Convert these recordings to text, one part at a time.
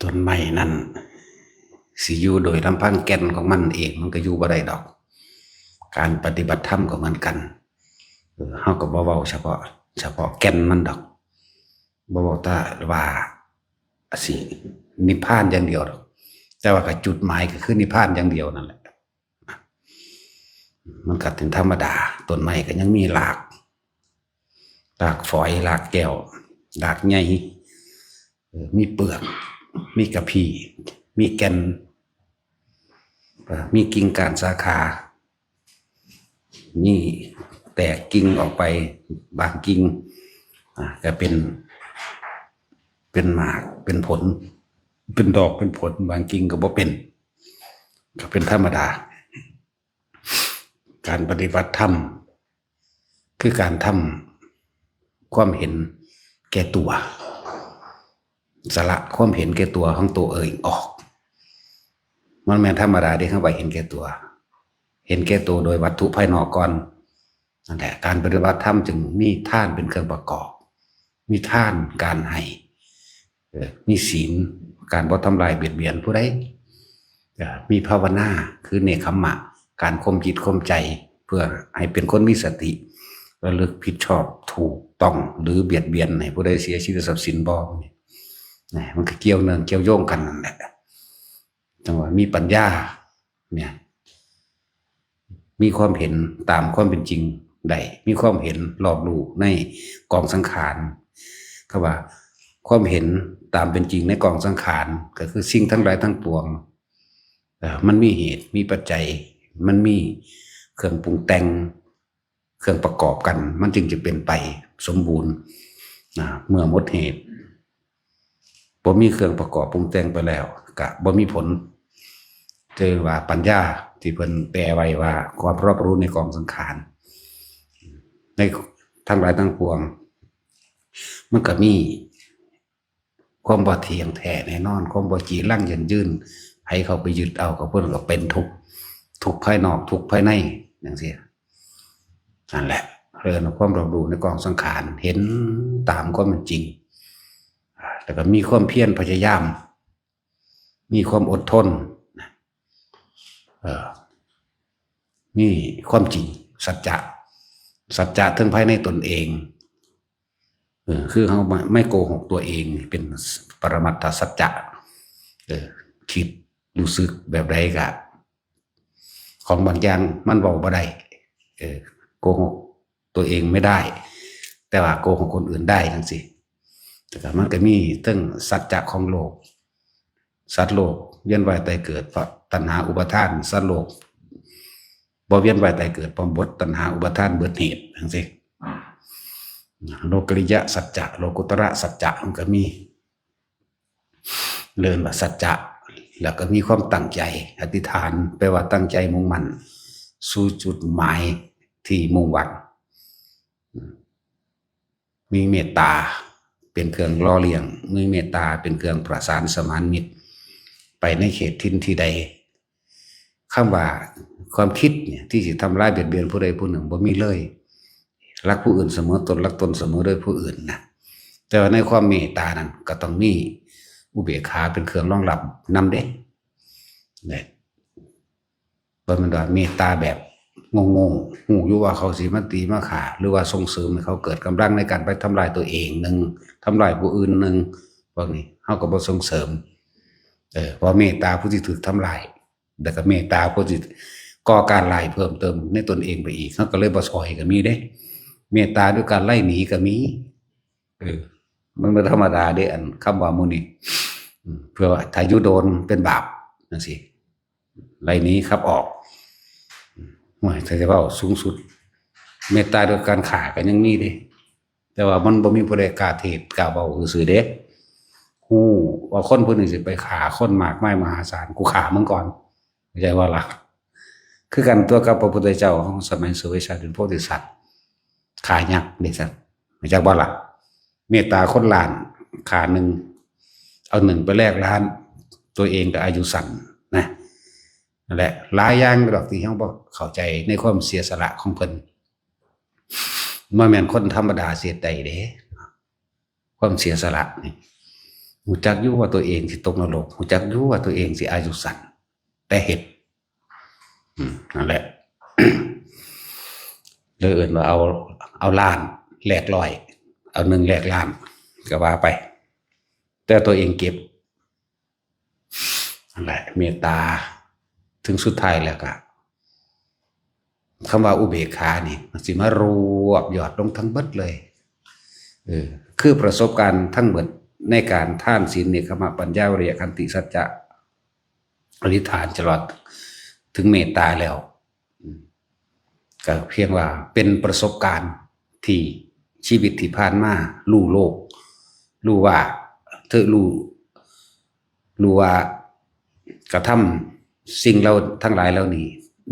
ต้นไม้นั่นสิอยู่โดยลำพังแก่นของมันเองมันก็อยู่บ่ได้ดอกการปฏิบัติธรรมก็เหมือนกันเฮาก็บ่เว้าเฉพาะแก่นมันดอกบ่เว้าแต่ว่าสินิพพานอย่างเดียวดอกแต่ว่าก็จุดหมายก็คือนิพพานอย่างเดียวนั่นแหละมันก็ถึงธรรมดาต้นไม้ก็ยังมีรากฝอยรากแก้วรากใหญ่มีเปลือกมีกระพี้มีแก่นมีกิ่งก้านสาขามีแตกกิ่งออกไปบางกิ่งก็เป็นหมากเป็นผลเป็นดอกเป็นผลบางกิ่งก็บ่เป็นก็เป็นธรรมดาการปฏิบัติธรรมคือการทำความเห็นแก่ตัวสละความเห็นแก่ตัวของตัวเองออกมันแม่นธรรมดาที่เข้าไปเห็นแก่ตัวเห็นแก่ตัวโดยวัตถุภายนอกก่อนนั่นแหละการปฏิบัติธรรมจึงมีทานเป็นเครื่องประกอบมีทานการให้มีศีลการบ่ทำลายเบียดเบียนผู้ใดมีภาวนาคือเนคขมะการข่มจิตข่มใจเพื่อให้เป็นคนมีสติระลึกผิดชอบถูกต้องหรือเบียดเบียนให้ผู้ใดเสียชีวิตทรัพย์สินบ่นี่มันก็เกี่ยวเนื่องเกี่ยวโยงกันนั่นแหละจังหวะมีปัญญาเนี่ยมีความเห็นตามความเป็นจริงได้มีความเห็นรอบรู้ในกองสังขารก็ว่าความเห็นตามเป็นจริงในกองสังขารก็คือสิ่งทั้งหลายทั้งปวงมันมีเหตุมีปัจจัยมันมีเครื่องปรุงแต่งเครื่องประกอบกันมันจึงจะเป็นไปสมบูรณ์เมื่อหมดเหตุบ่มีเครื่องประกอบปรุงแต่งไปแล้วก็บ่มีผลเจอว่าปัญญาที่เพิ่นแปลไว้ว่าความรอบรู้ในกองสังขารในทั้งหลายทั้งปวงมันก็มีความบ่เที่ยงแท้แน่นอนความบ่จีรังยืนให้เขาไปยึดเอาก็เพิ่นก็เป็นทุกข์ภายนอกทุกข์ภายในจังซี่นั่นแหละเรื่องความรอบรู้ในกองสังขารเห็นตามความเป็นจริงแล้วก็มีความเพียรพยายามมีความอดทนมีความจริงสัจจะถึงภายในตนเองคือเขาไม่โกหกตัวเองเป็นปรมัตถสัจจะคิดรู้สึกแบบใดก็ของบางอย่างมันบอกบ่ได้โกหกตัวเองไม่ได้แต่ว่าโกหกคนอื่นได้ทั้งสิแต่มันก็มีตั้งสัจจะของโลกสัตว์โลกเวียนว่ายตายเกิดเพราะตัณหาอุปาทานสัตว์โลกบ่เวียนว่ายตายเกิดเพราะบทตัณหาอุปาทานเบิดเหตุทั้งสิโลกิยะสัจจะโลกุตระสัจจะมันก็มีเรียนว่าสัจจะแล้วก็มีความตั้งใจอธิษฐานแปลว่าตั้งใจมุ่งมั่นสู่จุดหมายที่มุ่งหวังมีเมตตาเป็นเครื่องล่อเลี้ยงมีเมตตาเป็นเครื่องประสานสมานมิตรไปในเขตทินที่ใดคำว่าความคิดเนี่ยที่จะทำร้ายเบียดเบียนผู้ใดผู้หนึ่งบ่มีเลยรักผู้อื่นเสมอตนรักตนเสมอด้วยผู้อื่นนะแต่ว่าในความเมตตานั้นก็ต้องมีอุเบกขาเป็นเครื่องรองรับนำเด้เนี่ยบ่แม่นว่าเมตตาแบบงงหูอยู่ว่าเขาสิมาตีมาฆ่าหรือว่าส่งเสริมให้เขาเกิดกำลังในการไปทำลายตัวเองหนึ่งทำลายผู้อื่นหนึ่งพวกนี้เขาก็บ่ส่งเสริมเพราะเมตตาผู้ที่ถูกทำลายแต่ก็เมตตาผู้ที่ก่อการลายเพิ่มเติมในตนเองไปอีกเขาก็เลยบ่ซอยก็มีเด้เมตตาด้วยการไล่หนีก็มีมันไม่ธรรมดาเด้อันคำว่ามุนีเพื่อว่าถ้ายุโดนเป็นบาปนั่นสิไล่หนีครับออกไม่ถ้าจะว่าสูงสุดเมตตาด้วยการฆ่าก็ยังมีเด้แต่ว่ามันบ่มีผู้ใดกล้าเทศกล้าเว้าซื่อๆเด้ฮู้ว่าคนผู้หนึ่งสิไปฆ่าคนมากมายมหาศาลกูฆ่ามึงก่อนเข้าใจว่าล่ะคือกันตัวกับพระพุทธเจ้าของสมัยสุเวชาเป็นโพธิสัตว์ฆ่ายักษ์เด้ซั่นเข้าใจบ่ล่ะเมตตาคนล้านฆ่าหนึ่งเอาหนึ่งไปแลกล้านตัวเองก็อายุสั้นนะนั่นแหละหลายอย่างดอกที่เฮาบ่เข้าใจในความเสียสละของเพิ่นบ่แม่นคนธรรมดาเสียใดเด้ความเสียสละนี่ หูจักอยู่ว่าตัวเองสิตกนรกหูจักอยู่ว่าตัวเองสิอายุสั้นแต่เห็ดนั่นแหละ เลยเอื่นว่าเอาล้านแลกร้อยเอาหนึ่งแลกล้านก็ว่าไปแต่ตัวเองเก็บนั่นแหละเมตตาถึงสุดท้ายแล้วก็คำว่าอุเบกขานี่มันสิมารวบยอดลงทั้งเบิดเลยคือประสบการณ์ทั้งหมดในการท่านศีลเนกขมะปัญญาวิริยะขันติสัจจะอธิษฐานตลอดถึงเมตตาแล้วก็เพียงว่าเป็นประสบการณ์ที่ชีวิตที่ผ่านมารู้โลกรู้ว่าเธอรู้ว่ากระทำสิ่งเราทั้งหลายแล้ว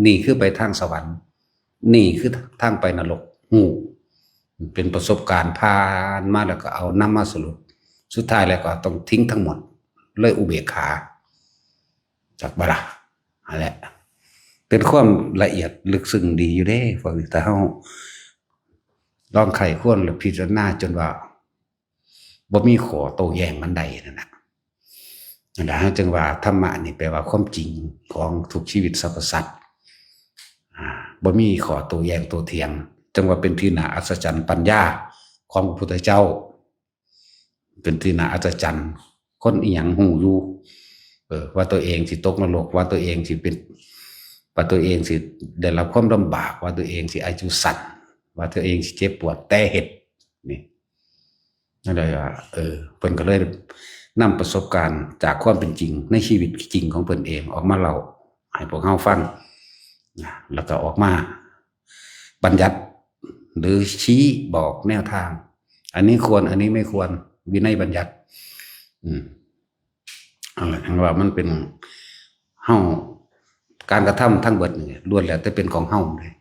นี่คือไปทางสวรรค์นี่คือทางไปนรกเป็นประสบการณ์ผ่านมาแล้วก็เอานำมาสรุปสุดท้ายแล้วก็ต้องทิ้งทั้งหมดเลยอุเบกขาจากบาระอะไรเป็นความละเอียดลึกซึ้งดีอยู่เด้ฟังแต่เฮาลองไขข้นหรือพิจารณาจนว่าบ่มีขอโต้แย้งมันใดนั่นน่ะนั่นแหละจึงว่าธรรมะนี่แปลว่าความจริงของทุกชีวิตสรรพสัตว์บ่มีขอโต้แย้งโต้เถียงจึงว่าเป็นที่น่าอัศจรรย์ปัญญาของพระพุทธเจ้าเป็นที่น่าอัศจรรย์คนอีหยังหูอยู่ว่าตัวเองสิตกนรกว่าตัวเองสิเป็นว่าตัวเองสิได้รับความลำบากว่าตัวเองสิอายุสั้นว่าตัวเองสิเจ็บปวดแต่เห็ดนี่นั่นเลยว่าเพิ่นก็เลยนำประสบการณ์จากความเป็นจริงในชีวิตจริงของเพิ่นเองออกมาเล่าให้พวกเฮาฟังแล้วก็ออกมาบัญญัติหรือชี้บอกแนวทางอันนี้ควรอันนี้ไม่ควรวินัยบัญญัติอะไรว่ามันเป็นเฮาการกระทำทั้งเบิดนี่ล้วนแล้วแต่เป็นของเฮาเลย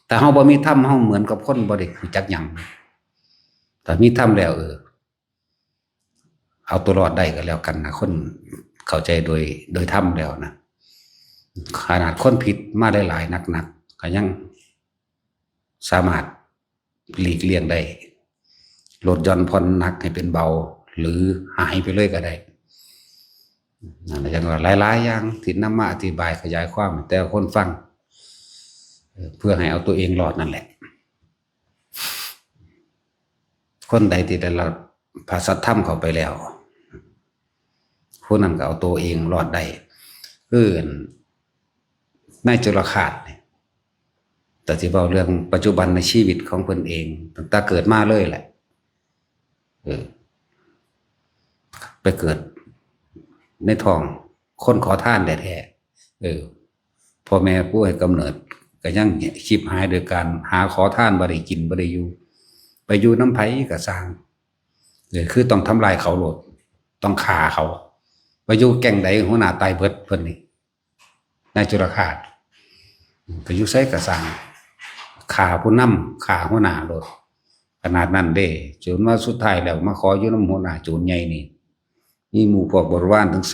แต่เฮาบ่มีธรรมเฮาเหมือนกับคนบ่ได้รู้จักหยังแต่มีธรรมแล้วเอาตัวรอดได้ก็แล้วกันนะคนเข้าใจโดยธรรมแล้วนะขนาดคนผิดมาได้หลายหนักๆก็ยังสามารถหลีกเลี่ยงได้ลดหย่อนผ่อนหนักให้เป็นเบาหรือหายไปเลยก็ได้นั่นแหละจังว่าหลายๆอย่างที่นำมาอธิบายขยายความแต่คนฟังเพื่อให้เอาตัวเองรอดนั่นแหละคนใดที่ได้รับพระสัทธรรมเข้าไปแล้วผู้นั้นก็เอาตัวเองรอดได้คือในจุลคาตแต่ที่บอกเรื่องปัจจุบันในชีวิตของเพิ่นเองตั้งแต่เกิดมาเลยแหละไปเกิดในท้องคนขอทานแท้พ่อแม่ผู้ให้กำเนิดก็ยังชีพหายโดยการหาขอทานบ่ได้กินบ่ได้อยู่ไปอยู่น้ำไผก็สร้างคือต้องทำลายเขาโลดต้องฆ่าเขาไปอยู่แก่งใดหัวหน้าตายเบิดเพิ่นนี่ในจุลคาตไปอยู่ไสก็สร้างฆ่าผู้นำฆ่าหัวหน้าโลดขนาดนั้นเด้จนว่าสุดท้ายแล้วมาขออยู่นำหัวหน้าโจรใหญ่นี่มีหมู่พวกบริวารถึง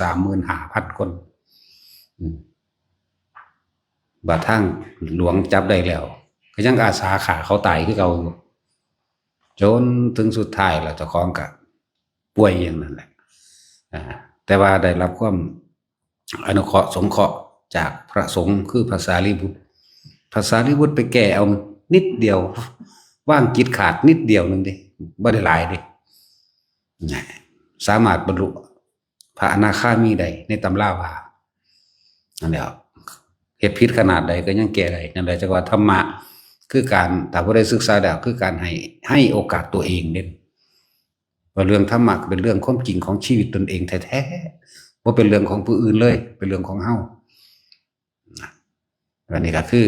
35,000 คนบาดทั้งหลวงจับได้แล้วก็ยังอาสาฆ่าเขาตายคือเก่าอยู่จนถึงสุดท้ายแล้วเจ้าของก็ป่วยอย่างนั้นแหละแต่ว่าได้รับความอนุเคราะห์สงเคราะห์จากพระสงฆ์คือภาษาลีบุตรภาษาลีบุตรไปแก้เอานิดเดียวว่างจิตขาดนิดเดียวนึงดิบ่ได้หลายดิสามารถบรรลุพระอนาคามีได้ในตำราว่านั่นแหละเหตุผิดขนาดใดก็ยังแก้ได้นั่นแหละจังว่าธรรมะคือการถ้าผู้ใดศึกษาแล้วคือการให้โอกาสตัวเองเด่นว่าเรื่องธรรมะเป็นเรื่องความจริงของชีวิตตนเองแท้ๆว่าเป็นเรื่องของผู้อื่นเลยเป็นเรื่องของเฮาอันนี้ก็คือ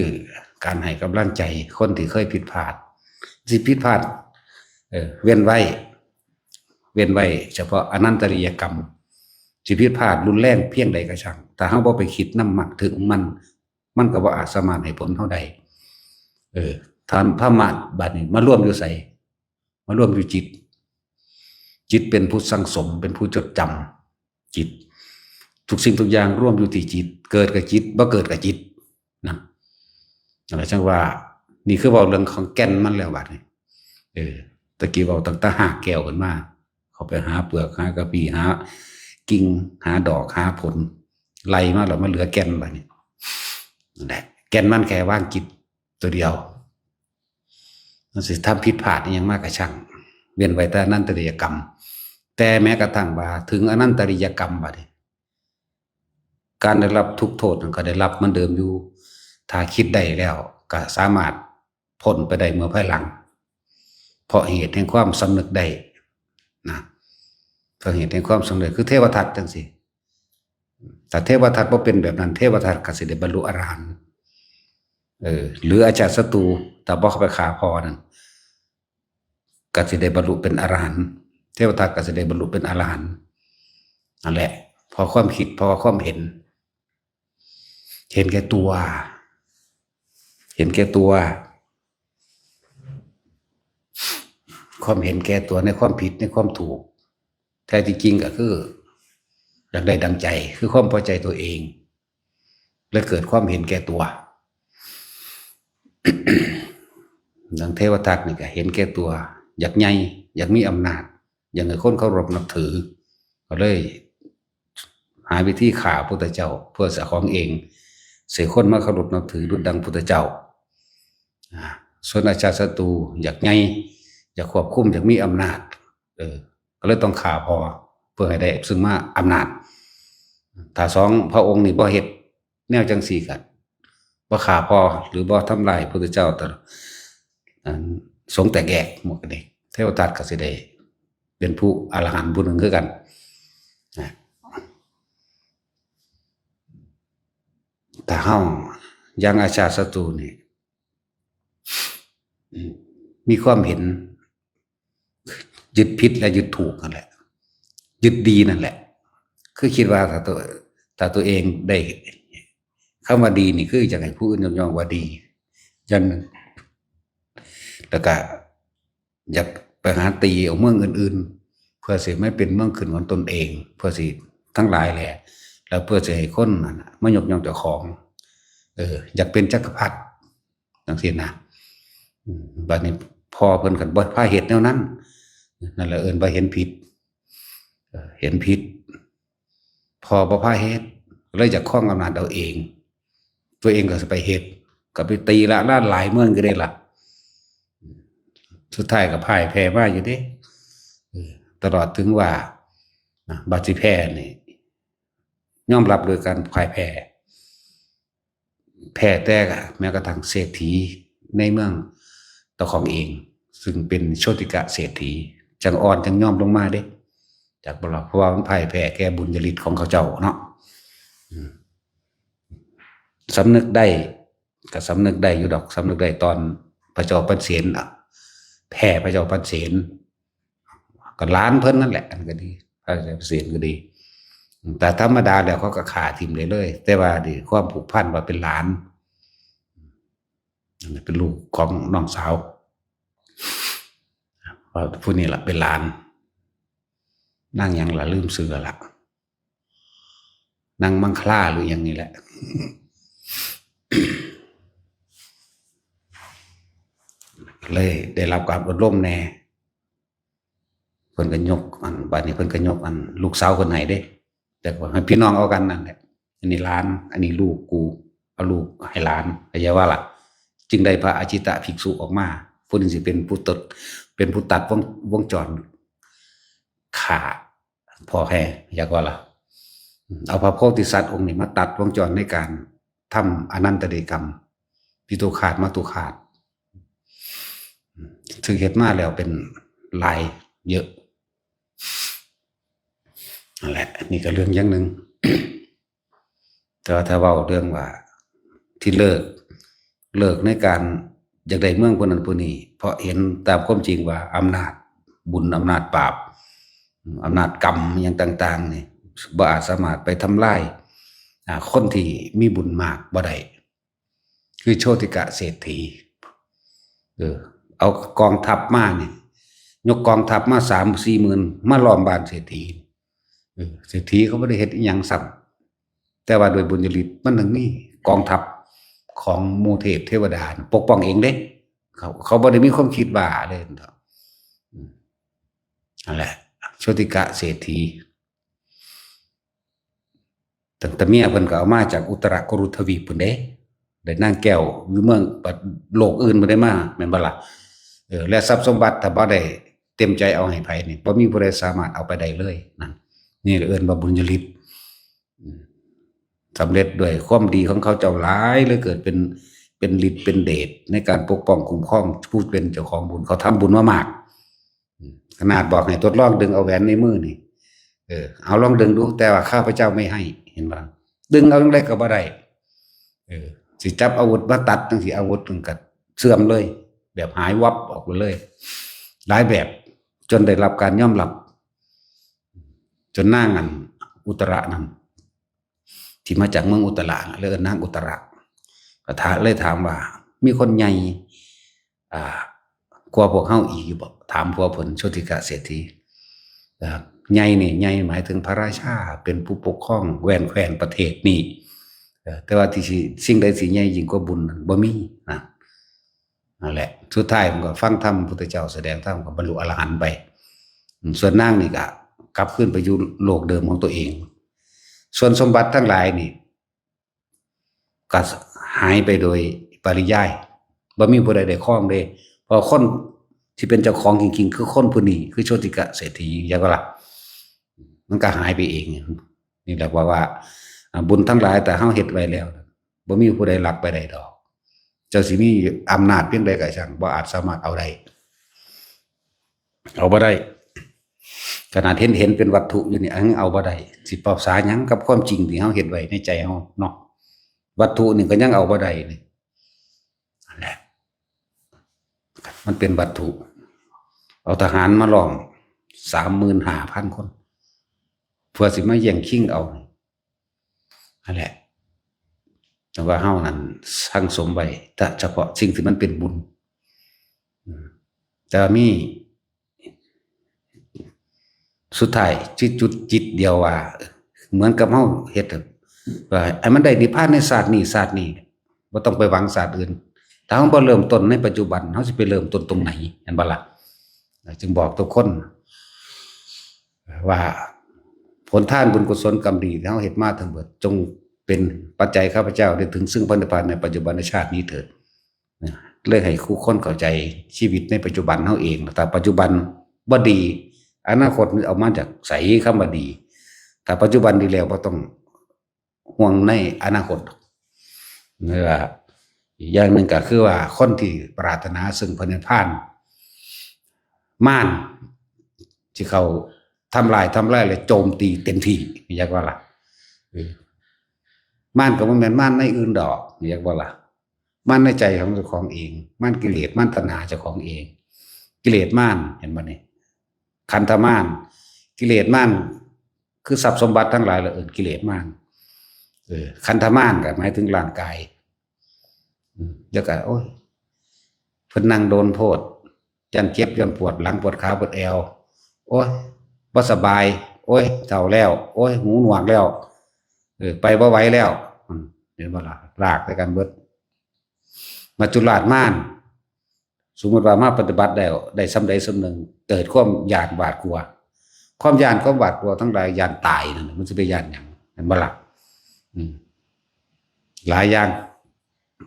การให้กำลังใจคนที่เคยผิดพลาดสิผิดพลาดเว้นไว้เฉพาะอนันตริยกรรมสิผิดพลาดรุนแรงเพียงใดก็ช่างแต่เฮาบ่ไปคิดนำมักถึงมันก็บ่อาจสามารถให้ผลเท่าใดธรรมะบัดนี้มาร่วมอยู่ไสมาร่วมอยู่จิตเป็นผู้สังสมเป็นผู้จดจำจิตทุกสิ่งทุกอย่างร่วมอยู่ที่จิตเกิดกับจิตบ่เกิดกับจิตนะอะไรจังว่านี่คือเว้าเรื่องของแก่นมันแล้วบัดนี้ตะกี้เว้าตั้งแต่หากแก้วขึ้นมาเขาไปหาเปลือกหากะปิหา กิ่งหาดอกหาผลไล่มาแล้วมาเหลือแก่นไปนี่นั่นแหละแก่นมันแค่ว่างจิตตัวเดียวมันสิทำผิดพลาดยังมากกระช่างเวียนไว้แต่อนันตริยกรรมแต่แม้กระทั่งว่าถึงอนันตริยกรรมบัดนี้การได้รับทุกโทษก็ได้รับเหมือนเดิมอยู่ถ้าคิดได้แล้วก็สามารถพ้นไปได้เมื่อภายหลังเพราะเหตุแห่งความสำนึกได้นะเพราะเหตุแห่งความสำนึกคือเทวทัตจังสิแต่เทวทัตบ่เป็นแบบนั้นเทวทัตก็สิได้บรรลุอรหันต์หรืออาจารย์ศัตรูแต่บ่เข้าไปฆ่าพ่อนั่นก็สิได้บรรลุเป็นอรหันต์เทวทัตก็สิได้บรรลุเป็นอรหันต์นั่นแหละพอความคิดพอความเห็นแก่ตัวเห็นแก่ตัวความเห็นแก่ตัวในความผิดในความถูกแท้ที่จริงก็คืออยากได้ดังใจคือความพอใจตัวเองและเกิดความเห็นแก่ตัวดังเทวทัตนี่ก็เห็นแก่ตัวอยากใหญ่อยากมีอำนาจอยากให้คนเคารพนับถือก็เลยหาวิธีฆ่าพระพุทธเจ้าเพื่อเสียของเองเสียคนมาเคารพนับถือดุจดังพุทธเจ้าส่วนอาจารย์ศัตรูอยากใหญ่อยากควบคุมอยากมีอำนาจก็เลยต้องฆ่าพอเพื่อให้ได้ซึ่งมาอำนาจถ้าสองพระองค์นี่บ่เฮ็ดแนวจังสี่กันบ่ฆ่าพอหรือบ่ทำลายพระพุทธเจ้าแต่สงแต่แกกหมดกันเองเทวทัตก็สิได้เป็นผู้อรหันต์ผู้หนึ่งคือกันแต่เฮายังอาชาติศัตรูนี่มีความเห็นยึดผิดและยึดถูกนั่นแหละยึดดีนั่นแหละคือคิดว่าถ้าตัวเองได้คำว่าดีนี่คือจะให้ผู้อื่นยกย่องว่าดีอย่างนึงแล้วก็อยากไปหาตีเอาเมืองอื่นๆเพื่อสิไม่เป็นเมืองขึ้นของตนเองเพื่อสิทั้งหลายแหละแล้วเพื่อจะให้คนมายกย่องเจ้าของอยากเป็นจักรพรรดิจังซี่นะบัดนี้พอเพิ่นกันบ่พาเฮ็ดแนวนั้นนั่นแหละว่าเห็นผิดเห็นผิดพอบ่พาเฮ็ดเลยอยากครองอำนาจเอาเองตัวเองก็สิไปเฮ็ดก็ไปตีละล้านหลายเมืองก็ได้ล่ะสุดท้ายก็พ่ายแพ้มาอยู่เด้ตลอดถึงว่าบัดสิแพ้นี่ยอมรับโดยการพ่ายแพ้แต่แม้กระทั่งเศรษฐีในเมืองตะของเองซึ่งเป็นโชติกะเศรษฐีจังอ่อนจังยอมลงมาเด้จากบ่ล่ะเพราะว่ามันพ่ายแพ้แก่บุญญาฤทธิ์ของเขาเจ้าเนาะสำนึกได้ก็สำนึกได้อยู่ดอกสำนึกได้ตอนพระเจ้าปันเสนแพ้พระเจ้าปันเสนก็ล้านเพิ่นนั่นแหละอันก็ดีพระเจ้าปันเสนก็ดีแต่ธรรมดาแล้วเขาก็ฆ่าทิ่มเลยแต่ว่าดิความผูกพันว่าเป็นหลานเป็นลูกของน้องสาวว่าผู้นี้ล่ะเป็นหลานนั่งยังล่ะลืมเสือละนั่งมังคลาหรืออย่างนี้แหละเลยได้รับการอบรมแน่เพิ่นก็ยกอันบัดนี้เพิ่นก็ยกอันลูกสาวคนไหนเด้แต่ว่าให้พี่น้องเอากันนั่นแหละอันนี้หลานอันนี้ลูกกูเอาลูกให้หลานอย่าว่าล่ะจึงได้พระอาจิตะภิกษุออกมาผู้นึงสิเป็นผู้ตัดวงจรขาพ่อแพ้อยากว่าล่ะเอาพระโพธิสัตว์องค์นี้มาตัดวงจรในการทำอนันตริยกรรมพิทุขาตมาตุขาตถึงเฮ็ดมาแล้วเป็นลายเยอะนั่นแหละนี่ก็เรื่องอย่างหนึ่ง แต่ว่าถ้าเว้าเรื่องว่าที่เลิกในการอยากได้เมืองผู้นั้นผู้นี้เพราะเห็นตามความจริงว่าอำนาจบุญอำนาจบาปอำนาจกรรมอย่างต่างๆนี่บ่อาจสามารถไปทำลายคนที่มีบุญมากบ่ได้คือโชติกะเศรษฐีเอากองทัพมานี่ยกกองทัพมา 3-4 หมื่นมาล้อมบ้านเศรษฐีเศรษฐีเขาบ่ได้เฮ็ดอิหยังซ้ำแต่ว่าโดยบุญญาฤทธิ์มันถึงมีกองทัพของหมู่เทพเทวดาปกป้องเองเด้เขาบ่ได้มีความคิดบ้าเลยนั่นแหละโชติกะเศรษฐี ตั้งแต่เมียเพิ่นก็เอามาจากอุตรกุรุทวีปเพิ่นเด้ได้นางแก้วหรือเมืองโลกอื่นบ่ได้มาแม่นบ่ล่ะและทรัพย์สมบัติถ้าบ่ได้เต็มใจเอาให้ไผนี่บ่มีผู้ใดสามารถเอาไปได้เลยนั่นนี่เอิ้นว่าบุญญฤทธิ์สำเร็จด้วยความดีของเขาเจ้าหลายเลยเกิดเป็นฤทธิ์เป็นเดชในการปกป้องคุ้มครองผู้เป็นเจ้าของบุญเขาทำบุญมามากขนาดบอกให้ทดลองดึงเอาแหวนในมือนี่เอาลองดึงดูแต่ว่าข้าพเจ้าไม่ให้เห็นบ่ดึงเอาจังไดก็บ่ได้สิจับอาวุธมาตัดจังสิอาวุธมันก็เสื่อมเลยแบบหายวับออกไปเลยหลายแบบจนได้รับการยอมรับจนนางอันอุตระนั้นที่มาจากเมืองอุตระเลยนางอุตระก็เลยถามว่ามีคนใหญ่กว่าพวกเฮาอีกอยู่บ่ถามพวกเพิ่นโชติกะเศรษฐีใหญ่นี่ใหญ่หมายถึงพระราชาเป็นผู้ปกครองแคว้นประเทศนี้แต่ว่าที่สิ่งใดสิใหญ่ยิ่งกว่าบุญบ่มีนั่นแหละสุดท้ายมันก็ฟังธรรมพุทธเจ้าแสดงธรรมก็บรรลุอรหันต์ไปส่วนนางนี่ก็กลับขึ้นไปอยู่โลกเดิมของตัวเองส่วนสมบัติทั้งหลายนี่ก็หายไปโดยปริยายบ่มีผู้ใดได้ครองเลยเพราะคนที่เป็นเจ้าของจริงๆคือคนผู้นี้คือโชติกะเศรษฐีอย่างก็ล่ะมันก็หายไปเองนี่แหละว่าบุญทั้งหลายแต่เฮาเฮ็ดไว้แล้วบ่มีผู้ใดลักไปได้ดอกเจ้าสิมีอำนาจเพียงใดก็ช่างบ่อาจสามารถเอาได้เอาบ่ได้ขนาดเห็นเป็นวัตถุอยู่นี่เอาบ่ได้สิปรับสาหยังกับความจริงที่เฮาเฮ็ดไว้ในใจเฮาเนาะวัตถุนี่ก็ยังเอาบ่ได้นี่นั่นแหละมันเป็นวัตถุเอาทหารมาล้อม 35,000 คนเพื่อสิมาแย่งชิงเอานั่นแหละแต่ว่าเฮานั้นสั่งสมไว้แต่เฉพาะสิ่งที่มันเป็นบุญแต่มีสุดท้ายจุดจิตเดียวว่าเหมือนกับเฮาเฮ็ดว่าไอ้มันได้นิพพานในศาสตร์นี้บ่ต้องไปหวังศาสตร์อื่นถ้าเฮาบ่เริ่มต้นในปัจจุบันเฮาสิไปเริ่มต้นตรงไหนเห็นบ่ล่ะจึงบอกทุกคนว่าผลทานบุญกุศลกรรมดีที่เฮาเฮ็ดมาทั้งหมดจงเป็นปัจจัยข้าพเจ้าได้ถึงซึ่งพระนิพพานในปัจจุบันชาตินี้เถิดเลยให้คู่คนเข้าใจชีวิตในปัจจุบันเฮาเองแต่ปัจจุบันบ่ดีอนาคตเอามาจากไสคำว่าดีถ้าปัจจุบันดีแล้วบ่ต้องห่วงในอนาคตอย่างหนึ่งก็คือว่าคนที่ปรารถนาซึ่งพระนิพพานม่านที่เขาทำลายและโจมตีเต็มที่อยากว่าล่ะม่านก็บ่แม่นม่านในอื่นดอกอยากว่าล่ะม่านในใจของเจ้าของเองม่านกิเลสม่านตัณหาเจ้าของเองกิเลสม่านเห็นบ่นี่ขันธม่านกิเลสม่านคือทรัพย์สมบัติทั้งหลายละกิเลสม่านขันธม่านก็หมายถึงร่างกายแล้วก็โอ้ยเพิ่นนั่งโดนโพดยันเจ็บยันปวดหลังปวดขาปวดแอวโอ้ยบ่สบายโอ้ยเฒ่าแล้วโอ้ยหูหนวกแล้วไปบ่ไหวแล้วเห็นบ่ล่ะรากไปกันเบิดมัจจุราชม่านสมมุติว่ามาปฏิบัติได้สำใดสำหนึ่งเกิดความหยาดหวาดกลัวความหยาดความหวาดกลัวทั้งหลายหยาดตายนั่นมันสิไปหยาดหยังเห็นบ่ล่ะหลายอย่าง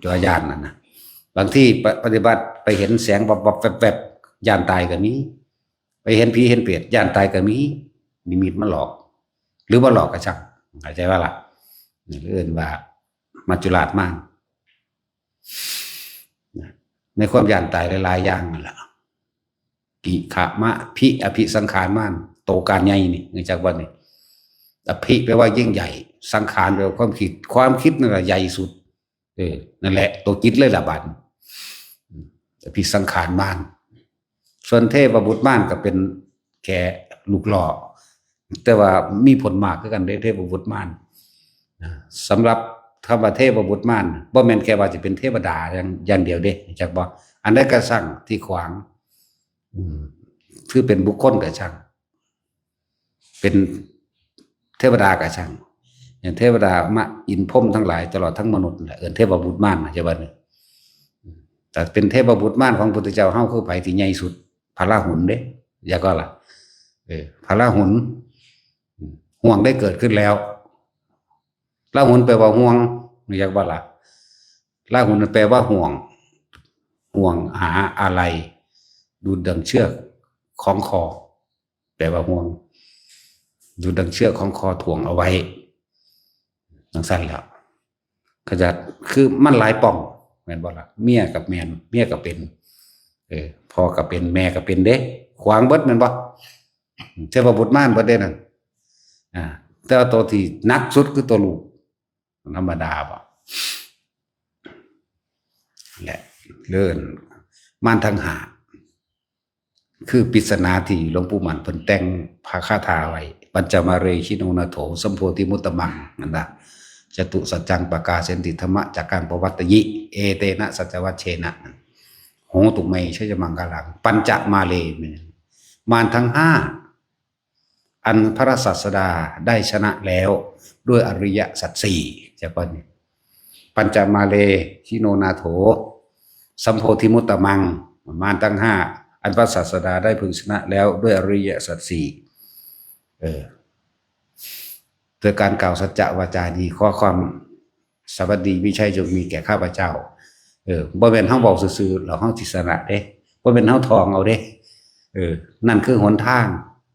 ตัวหยาดนั่นน่ะบางที่ปฏิบัติไปเห็นแสงวับๆแวบๆหยาดตายก็มีไปเห็นผีเห็นเปรตหยาดตายก็มีนิมิตมาหลอกหรือบ่หลอกก็ช่างเข้าใจว่าล่ะนี่เรียกว่ามัจจุราชม่านในความหยาดตายหลายๆอย่างนั่นแหละกิขะมะพิอภิสังขารม่านโตการใหญ่นี่เนื่องจากว่านี่อภิแปลว่ายิ่งใหญ่สังขารแปลว่าความคิดนั่นแหละใหญ่สุดนั่นแหละตัวจิตเลยละบัดอภิสังขารม่านส่วนเทพบุตรม่านก็เป็นแค่ลูกหล่อแต่ว่ามีผลมากคือกันเทพบุตรม่านสำหรับคำว่าเทพบุตรม่านบ่แม่นแค่ว่าจะเป็นเทวดาอย่างเดียวเด้จักบ่อันใดก็สั่งที่ขวางคือเป็นบุคคลก็ช่างเป็นเทวดาก็ช่างอย่างเทวดามาอินพรหมทั้งหลายตลอดทั้งมนุษย์แหละเทพบุตรม่านใช่บ่เนี่ยแต่เป็นเทพบุตรม่านของพุทธเจ้าเฮาคือไผที่ใหญ่สุดพระราหุลเด้อย่าก็ล่ะพระราหุลห่วงได้เกิดขึ้นแล้ว ลาหุนแปลว่าห่วงอยากว่าล่ะลาหุนแปลว่าห่วงหาอะไรดูดังเชือกของคอแปลว่าห่วงดูดังเชือกของคอถ่วงเอาไว้จังสั้นแล้วก็จะคือมันหลายป่องแม่นบ่ล่ะเมียกับแม่นเมียก็เป็นพ่อก็เป็นแม่ก็เป็นเด้ขวางเบิดแม่นบ่เทพบุตรม่านบ่ได้นั่นแต่ว่าตัวที่หนักสุดคือตัวลูกธรรมดาบ่แหละเลื่อนม่านทั้งหาคือปริศนาที่หลวงปู่หมันเพิ่นแต่งพระคาถาไว้ปัญจมาเรชิโนนาโถสัมโพธิมุตตมังนั่นน่ะจตุสัจจังปกาเสนติธรรมะจากการประวัตยิเอเตนะสัจวัชเชนะโหตุเมชยมังกลังปัญจมาเลมารทั้งห้าอันพระศาสดาได้ชนะแล้วด้วยอริยสัจสี่จะเป็นปัญจมาเลชิโนนาโถสัมโพธิมุตตมังมารทั้งห้าอันพระศาสดาได้พึงชนะแล้วด้วยอริยสัจสี่โดยการกล่าวสัจจะวาจาดีข้อความสวัสดีวิชัยจงมีแก่ข้าพเจ้าบ่เป็นเฮาบอกซื่อๆแล้วเฮาสิชนะเด้บ่เป็นเฮาทองเอาเด้นั่นคือหนทาง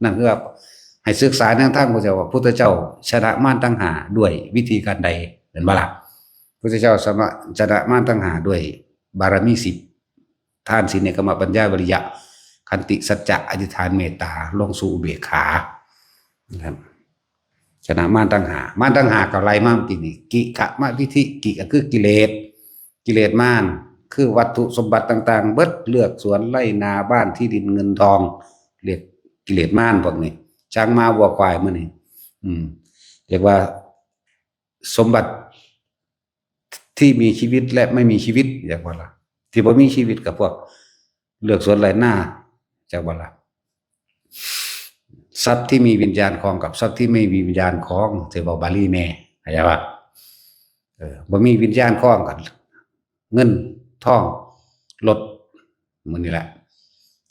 นั่นคือให้ศึกษาแนวทางพระเจ้าว่าพุทธเจ้าชนะมารตั้งหาด้วยวิธีการใดเห็นบ่ล่ะพุทธเจ้าชนะมารตั้งหาด้วยบารมี10ทานศีลเนกขมปัญญาวิริยะขันติสัจจะอธิษฐานเมตตาลงสู่อุเบกขานะครับชนะมารตั้งหกับไรมากินี่กิขะมะวิธิกิก็คือกิเลสมารคือวัตถุสมบัติต่างๆเบิดเลือกสวนไร่นาบ้านที่ดินเงินทองเรียกกิเลสมารพวกนี้ช้างม้าวัวควายมื้อนี้เรียกว่าสมบัติที่มีชีวิตและไม่มีชีวิตเรียกว่าล่ะที่บ่มีชีวิตกับพวกเลือกสวนไร่นาจักว่าล่ะทรัพย์ที่มีวิญญาณครองกับทรัพย์ที่ไม่มีวิญญาณครองสิเว้าบาลีแน่เข้าใจป่ะบ่มีวิญญาณครองกันเงินทองรถมื้อนี้แหละ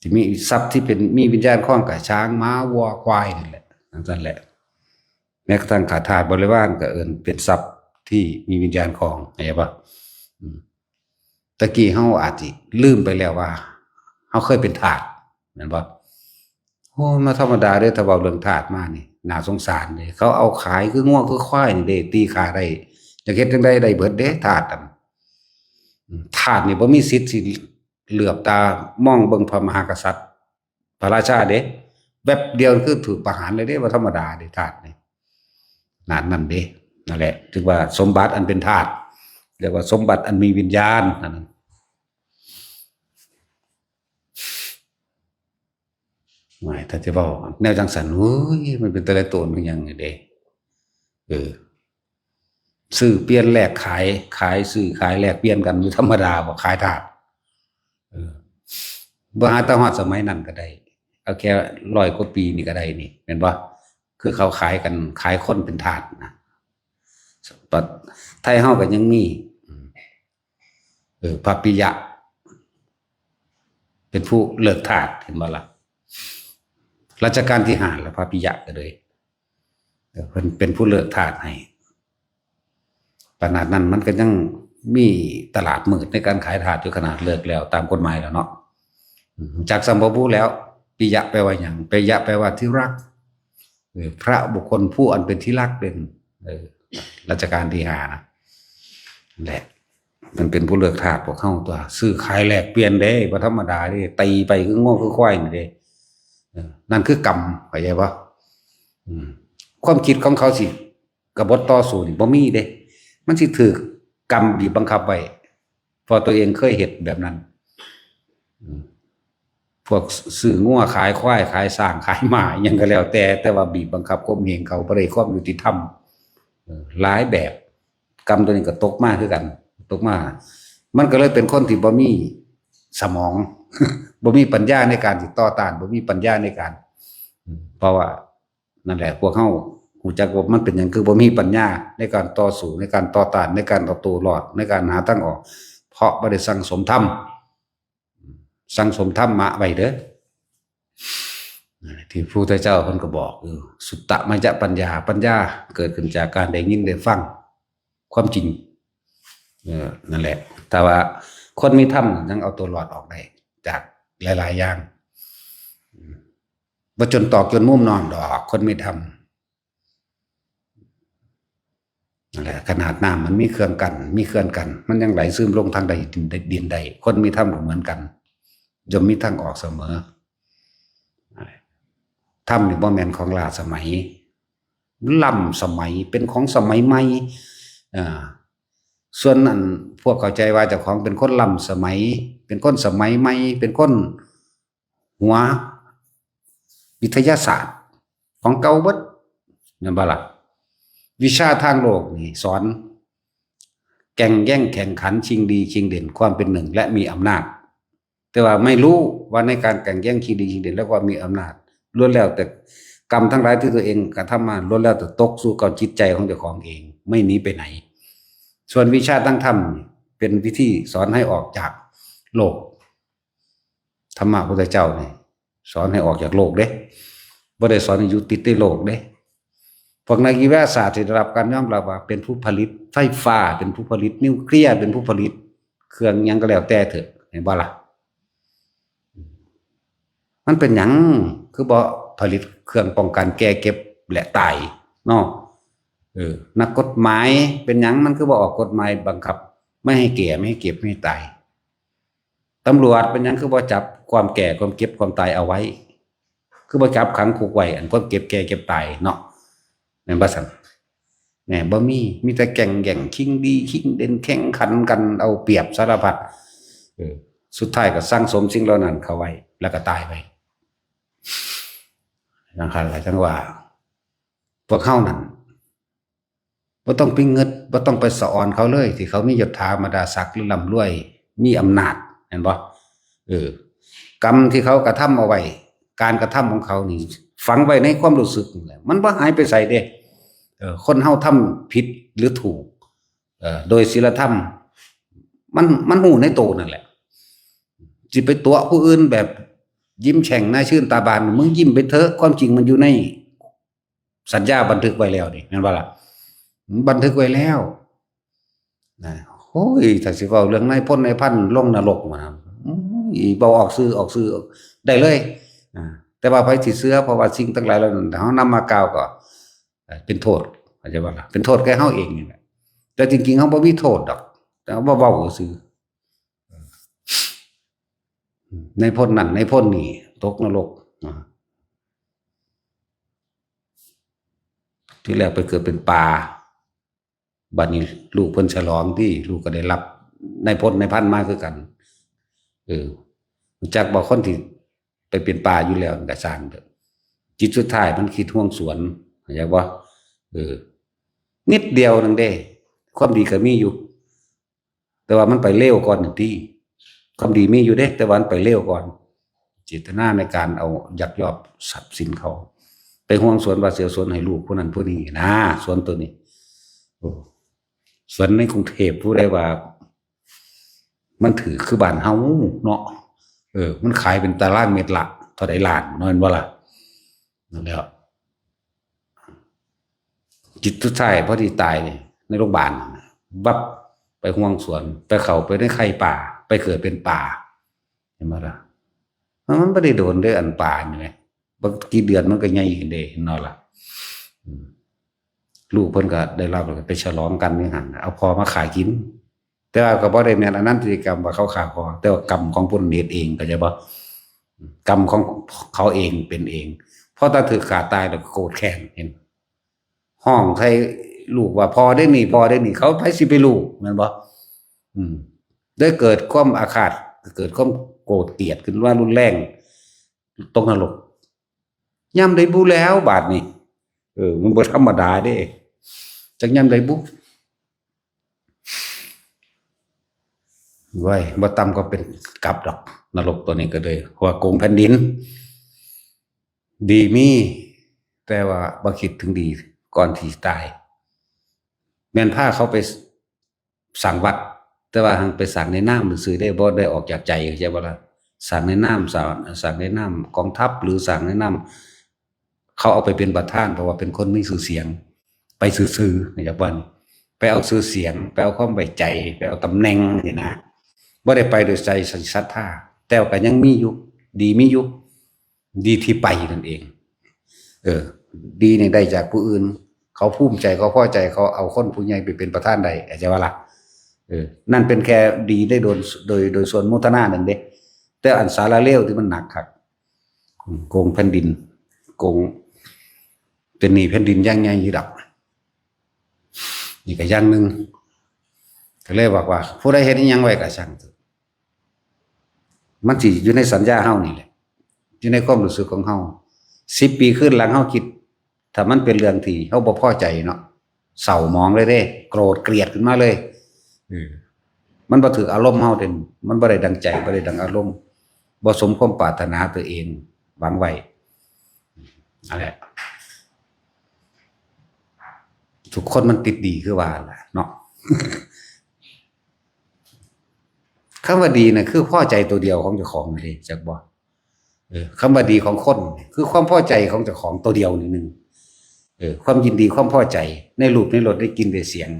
ที่มีทรัพย์ที่เป็นมีวิญญาณครองกับช้างม้าวัวควายนั่นแหละนั่นแหละแม้กระทั่งขาทาสบริวารก็เอิ้นเป็นทรัพย์ที่มีวิญญาณครองเข้าใจป่ะตะกี้เฮาอาจสิลืมไปแล้วว่าเฮาเคยเป็นทาสแม่นบ่โอ้มาธรรมดาเด้อถ้าเว้าเรื่องทาสมานี่น่าสงสารเด้เขาเอาขายคืองัวคือควายนี่เด้ตีขาได้จะเฮ็ดจังได๋ได้เบิดเด้ทาสนี่บ่มีสิทธิ์สิเหลือบตามองเบิ่งพระมหากษัตริย์พระราชาเด้แวบเดียวคือถูกประหารเลยเด้บ่ธรรมดาเด้ทาสนี่นั่นเด้นั่นแหละถึงว่าสมบัติอันเป็นทาสเรียกว่าสมบัติอันมีวิญญาณนั่นไม่ถ้าจะบอกแนวจังสันเฮ้ยมันเป็นแต่ละตัวมันยังไงเด้ซื้อเปลี่ยนแลกขายซื้อขายแลกเปลี่ยนกันอยู่ธรรมดาบ่ขายทาสบ่หาแต่ฮอดสมัยนั้นก็ได้เอาแค่100 กว่าปีนี่ก็ได้นี่เห็นบ่คือเขาขายกันขายคนเป็นทาสนะไทยเฮาก็ยังมีพระปิยะเป็นผู้เลิกทาสเห็นบ่ล่ะรัชกาลที่5แล้วพระปิยะก็เลยเพิ่นเป็นผู้เลิกทาสให้ขนาดนั้นมันก็ยังมีตลาดมืดในการขายทาสอยู่ขนาดเลิกแล้วตามกฎหมายแล้วเนาะจากสัมภพุแล้วปิยะแปลว่าหยังปิยะแปลว่าที่รักพระบุคคลผู้อันเป็นที่รักเป็นรัชกาลที่5นะแหละมันเป็นผู้เลิกทาสพวกเฮาตัวซื้อขายแลกเปลี่ยนเด้บ่ธรรมดาเด้ตีไปคือโง่คือควายนี่เด้นั่นคือกรรมเข้าใจบ่ความคิดของเขาสิกบฏต่อสู้นี่บ่มีเด้มันสิถูกกรรมบีบบังคับไว้เพราะตัวเองเคยเฮ็ดแบบนั้นพวกซื้องัวขายควายขายช้างขายม้าหยังก็แล้วแต่ว่าบีบบังคับข่มเหงเขาบ่ได้ความยุติธรรมหลายแบบกรรมตัวนี้ก็ตกมาคือกันตกมามันก็เลยเป็นคนที่บ่มีสมองบ่มีปัญญาในการติดต่อต้านบ่มีปัญญาในการเพราะว่านั่นแหละพวกเฮาฮู้จักว่ามันเป็นหยังคือบ่มีปัญญาในการต่อสู้ในการต่อต้านในการเอาตัวรอดในการหาทางออกเพราะบ่ได้สั่งสมธรรมมะไว้เด้อที่พระพุทธเจ้าเพิ่นก็บอกสุตตะมยปัญญาเกิดขึ้นจากการได้ยินได้ฟัง ความจริงนั่นแหละแต่ว่าคนมีธรรมยังเอาตัวรอดออกได้จากหลายๆอย่างบ่จนตอกจนมุมนอนดอกคนมีธรรมนั่นแหละขนาดน้ำมันมีเครื่องกันมันยังไหลซึมลงทางใดดินใดคนมีธรรมก็เหมือนกันย่อมมีทางออกเสมอธรรมนี่บ่แม่นของล้าสมัยล้ำสมัยเป็นของสมัยใหม่ส่วนนั้นพวกเข้าใจว่าเจ้าของเป็นคนล้ำสมัยเป็นคนสมัยใหม่เป็นคนหัววิทยาศาสตร์ของเก่าเบิดนั่นบ่ล่ะวิชาทางโลกนี่สอนแข่งแย่งแข่งขันชิงดีชิงเด่นความเป็นหนึ่งและมีอำนาจแต่ว่าไม่รู้ว่าในการแข่งแย่งชิงดีชิงเด่นและความมีอำนาจล้วนแล้วแต่กรรมทั้งหลายที่ตัวเองกระทำมาล้วนแล้วแต่ตกสู่กับจิตใจของเจ้าของเองไม่หนีไปไหนส่วนวิชาตั้งธรรมเป็นวิธีสอนให้ออกจากโลกธรรมะพุทธเจ้าเนี่ยสอนให้ออกจากโลกเด้บ่ได้สอนให้อยู่ติดในโลกเด้พวกนักวิทยาศาสตร์ที่ได้รับการยอมรับว่าเป็นผู้ผลิตไฟฟ้าเป็นผู้ผลิตนิวเคลียร์เป็นผู้ผลิตเครื่องยังก็แล้วแต่เถอะเห็นบ่ล่ะมันเป็นหยังคือบ่ผลิตเครื่องป้องกันแก้เก็บและตายเนาะนักกฎหมายเป็นหยังมันคือบ่ออกกฎหมายบังคับไม่ให้แก่ไม่ให้เก็บไม่ให้ตายตำรวจเป็นหยังคือบ่จับความแก่ความเก็บความตายเอาไว้คือบ่จับขังคุกไว้อันความเก็บแก่เก็บตายเนาะแม่นบ่ซั่นแหน่บ่มีแต่แข่งแย่งชิงดีชิงเด่นแข่งขันกันเอาเปรียบสารพัดสุดท้ายก็สร้างสมสิ่งเหล่านั้นเข้าไว้แล้วก็ตายไปนะครับหลายจังว่าพวกเฮานั่นบ่ต้องไปเงิดบ่ต้องไปสะออนเขาเลยที่เขามียศถาบรรดาศักดิ์หรือร่ำรวยมีอำนาจเห็นบ่กรรมที่เขากระทำเอาไว้การกระทำของเขานี่ฝังไว้ในความรู้สึกนี่แหละมันบ่หายไปไสเด้คนเฮาทำผิดหรือถูกโดยศีลธรรมมันหูในโตนั่นแหละสิไปตัวผู้อื่นแบบยิ้มแฉ่งหน้าชื่นตาบานมึงยิ้มไปเถอะความจริงมันอยู่ในสัญญาบันทึกไว้แล้วนี่แม่นบ่ล่ะบันทึกไว้แล้วนะโอ้ยถ้าสิเว้าเรื่องนายพลนายพันลงนรกมาเว้าออกสื่อได้เลยแต่ว่าไผสิเชื่อเพราะว่าสิ่งทั้งหลายเหล่านั้นเฮานำมากล่าวก็เป็นโทษเข้าใจบ่ล่ะเป็นโทษแก่เฮาเองนี่แหละแต่จริงๆเฮาบ่มีโทษดอกแต่ว่าเว้าซื่อในพ้นนั่นในพ้นนี่ตกนรกที่แรกไปเกิดเป็นปลาบัดนี้ลูกเพิ่นฉลองที่ลูกก็ได้รับในพ้นในพันมาคือกันจากบอกคนที่ไปเป็นปลาอยู่แล้วก็สร้างเถอะจิตสุดท้ายมันคิดห่วงสวนเข้าใจบ่นิดเดียวนึงเด้ความดีก็มีอยู่แต่ว่ามันไปเร็วก่อนหนึ่งที่ความดีมีอยู่เด้แต่วันไปเร็วก่อนเจตนาในการเอายักยอกทรัพย์สินเขาไปห่วงสวนว่าเสียสวนให้ลูกผู้นั้นผู้นี้นะสวนตัวนี้สวนในกรุงเทพผู้ใดว่ามันถือคือบ้านเฮาเนาะมันขายเป็นตารางเมตรละเท่าใดล้านนั่นว่าล่ะนั่นแหละจิตทุกท่ายพอดีตายในโรงพยาบาลวับไปห่วงสวนไปเข้าไปในไข่ป่าไปเกิดเป็นป่าเห็นไหมล่ะมันไม่ได้โดนด้วยอันป่านี่ไงบางกี่เดือนมันก็ใหญ่ขึ้นเด้นั่นล่ะลูกเพิ่นก็ได้รับไปฉลองกันนี่หั่นเอาพอมาขายกินแต่ว่าก็บ่ได้แม่นอันนั้นพฤติกรรมว่าเขาฆ่าพอแต่ว่ากรรมของผู้นั้นเองก็จะบ่กรรมของเขาเองเป็นเองเพราะถ้าถือขาตายแล้วโกรธแค้นเห็นห้องใส่ลูกว่าพอได้นี่เขาไผสิไปรู้แม่นบ่ได้เกิดความอาฆาตเกิดความโกรธเกลียดขึ้นว่ารุนแรงตกนรกย่ำได้บุแล้วบาดนี้มันบ่ธรรมดาเด้จักย่ำได้บุไว้บ่ต่ำก็เป็นกลับดอกนรกตัวนี้ก็เลยว่าโกงแผ่นดินดีมีแต่ว่าบ่คิดถึงดีก่อนที่ตายแม่นพาเขาไปสั่งวัดแต่ว่าหังไปสั่งในน้ำซื่อได้บ่ได้ออกจากใจใช่บ่ล่ะสั่งในน้ำสั่งในน้ำกองทัพหรือสั่งในน้ำเขาเอาไปเป็นประธานเพราะว่าเป็นคนมีชื่อเสียงไปซื่อๆนะครับว่า ไปเอาชื่อเสียงไปเอาความไว้ใจไปเอาตำแหน่งนี่นะบ่ได้ไปโดยใจศรัทธาแต่ก็ยังมีอยู่ดีมีอยู่ดีที่ไปนั่นเองดีนี่ได้จากผู้อื่นเขาภูมิใจเขาพอใจเขาเอาคนผู้ใหญ่ไปเป็นประธานใดอาจจะว่าล่ะนั่นเป็นแค่ดีได้โดยส่วนมุทนานั่นเด้แต่อันสาระเลวที่มันหนักครับโกงแผ่นดินโกงเป็นหนี้แผ่นดินอย่างใหญ่อยู่ดับนี่ก็อย่างหนึ่งก็เลยบอกว่าผู้ใดเฮ็ดอิหยังไว้ก็ช่างเถอะมันสิอยู่ในสัญญาเฮานี่แหละอยู่ในความรู้สึกของเฮา10 ปีขึ้นหลังเฮาคิดถ้ามันเป็นเรื่องที่เฮาบ่พอใจเนาะเศร้าหมองเลยเด้โกรธเกลียดขึ้นมาเลยมันบ่ถืออารมณ์เฮาเด่นมันบ่ได้ดังใจบ่ได้ดังอารมณ์บ่สมความปรารถนาตัวเองหวังไว้นั่นแหละทุกคนมันติดดีคือว่าล่ะเนาะ คำว่าดีน่ะคือพอใจตัวเดียวของเจ้าของนี่จักบ่คำว่าดีของคนคือความพอใจของเจ้าของตัวเดียวนี่นึงความยินดีความพอใจในรูปในรสได้กินได้เสียง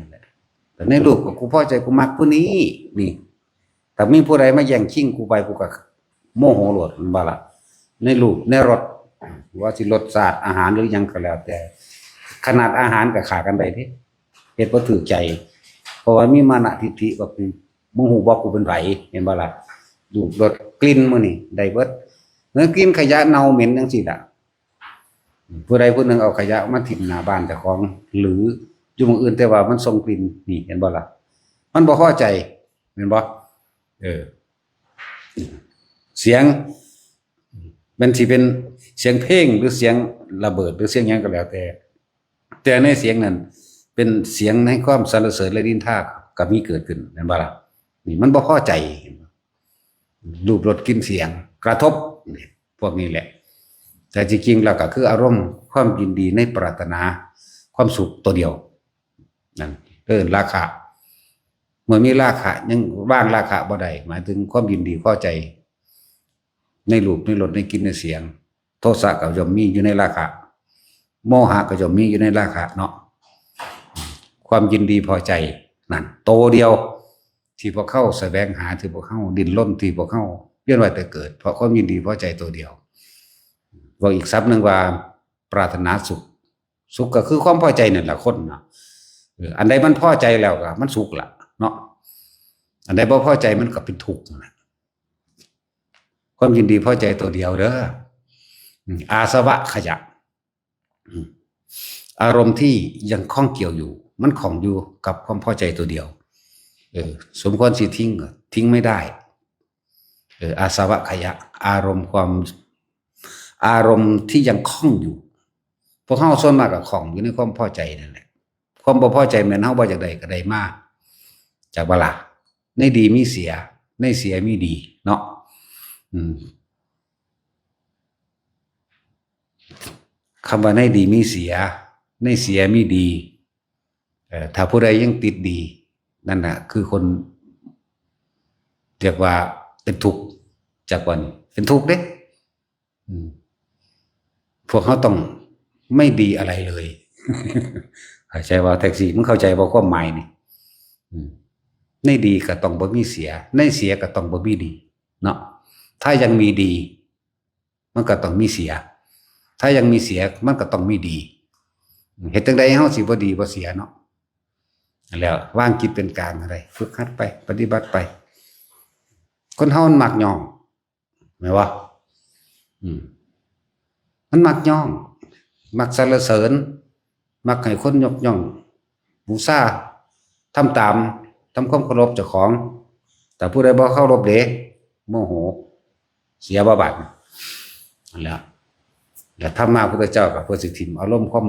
แต่ในรูปก็กูพอใจกูมักผู้นี้นี่แต่มีผู้ใดมาแย่งชิงกูไปกูก็โมโหโลดมันบ่ล่ะในรูปในรสว่าสิรสชาติอาหารหรือยังก็แล้วแต่ขนาดอาหารก็ขากันได้เด้เฮ็ดบ่ถูกใจเพราะว่ามีมานะทิฏฐิว่ากูมึงฮู้บ่กูเป็นไผเห็นบ่ล่ะรูปรสกลิ่นมื้อนี่ได้เบิดเนื้อกินขยะเน่าเหม็นจังซี่ล่ะผู้ใดผู้หนึ่งเอาขยะมาทิ้งหน้าบ้านเจ้าของหรืออยู่หม้องอื่นแต่ว่ามันส่งกลิ่นนี่เห็นบ่ล่ะมันบ่พอใจเห็นบ่เสียงมันสิเป็นเสียงเพลงหรือเสียงระเบิดหรือเสียงหยังก็แล้วแต่ในเสียงนั้นเป็นเสียงในความสรรเสริญและดินทาก็มีเกิดขึ้นเห็นบ่ล่ะนี่มันบ่พอใจรูปรสกลิ่นเสียงกระทบพวกนี้แหละแต่จริงๆแล้วก็คืออารมณ์ความยินดีในปรารถนาความสุขตัวเดียวนั่นราคะเมื่อมีราคะยังว่างราคะบ่ได้หมายถึงความยินดีพอใจในรูปในรสในกลิ่นในเสียงโทสะก็ย่อมมีอยู่ในราคะโมหะก็ย่อมมีอยู่ในราคะเนาะความยินดีพอใจนั่นโตเดียวที่พวกเข้าแสวงหาที่พวกเข้าดิ้นรนที่พวกเข้าเวียนว่ายแต่เกิดเพราะความยินดีพอใจตัวเดียวบอกอีกศัพท์หนึ่งว่าปรารถนาสุขก็คือความพอใจนั่นแหละคนเนาะอันใดมันพอใจแล้วก็มันสุขละเนาะอันใดบ่พอใจมันก็เป็นทุกข์นะความยินดีพอใจตัวเดียวเด้ออาสวะขยะอารมณ์ที่ยังคล้องเกี่ยวอยู่มันของอยู่กับความพอใจตัวเดียวสมควรสิทิ้งไม่ได้อาสวะขยะอารมณ์ที่ยังคล้องอยู่พวกเฮาส่วนมากก็คล้องอยู่ในความพอใจนั่นแหละความบ่พอใจแม่นเฮาบ่อยากได้ก็ได้มาจากบ่ล่ะในดีมีเสียในเสียมีดีเนาะคำว่าในดีมีเสียในเสียมีดีถ้าผู้ใดยังติดดีนั่นน่ะคือคนเรียกว่าเป็นทุกข์จากวันเป็นทุกข์เด้พวกเขาต้องไม่ดีอะไรเลยเข้าใจว่าแท็กซี่มึงเข้าใจว่าความหมายนี่ในดีก็ต้องบ่มีเสียในเสียก็ต้องบ่มีดีเนาะถ้ายังมีดีมันก็ต้องมีเสียถ้ายังมีเสียมันก็ต้องมีดีเฮ็ดจังได๋เฮาสิบ่ดีบ่เสียเนาะแล้ววางจิตเป็นกลางอะไรฝึกหัดไปปฏิบัติไปคนเฮามันมักย่องแม่นบ่มันมักย่องมักสรรเสริญมักให้คนยกย่องบูชาทำตามทำความเคารพเจ้าของแต่ผู้ใดบ่เคารพเด้โมโหเสียบ่บาดนั่นแหละแล้วธรรมะพุทธเจ้าก็เพื่อสิทิ่มอารมณ์ความ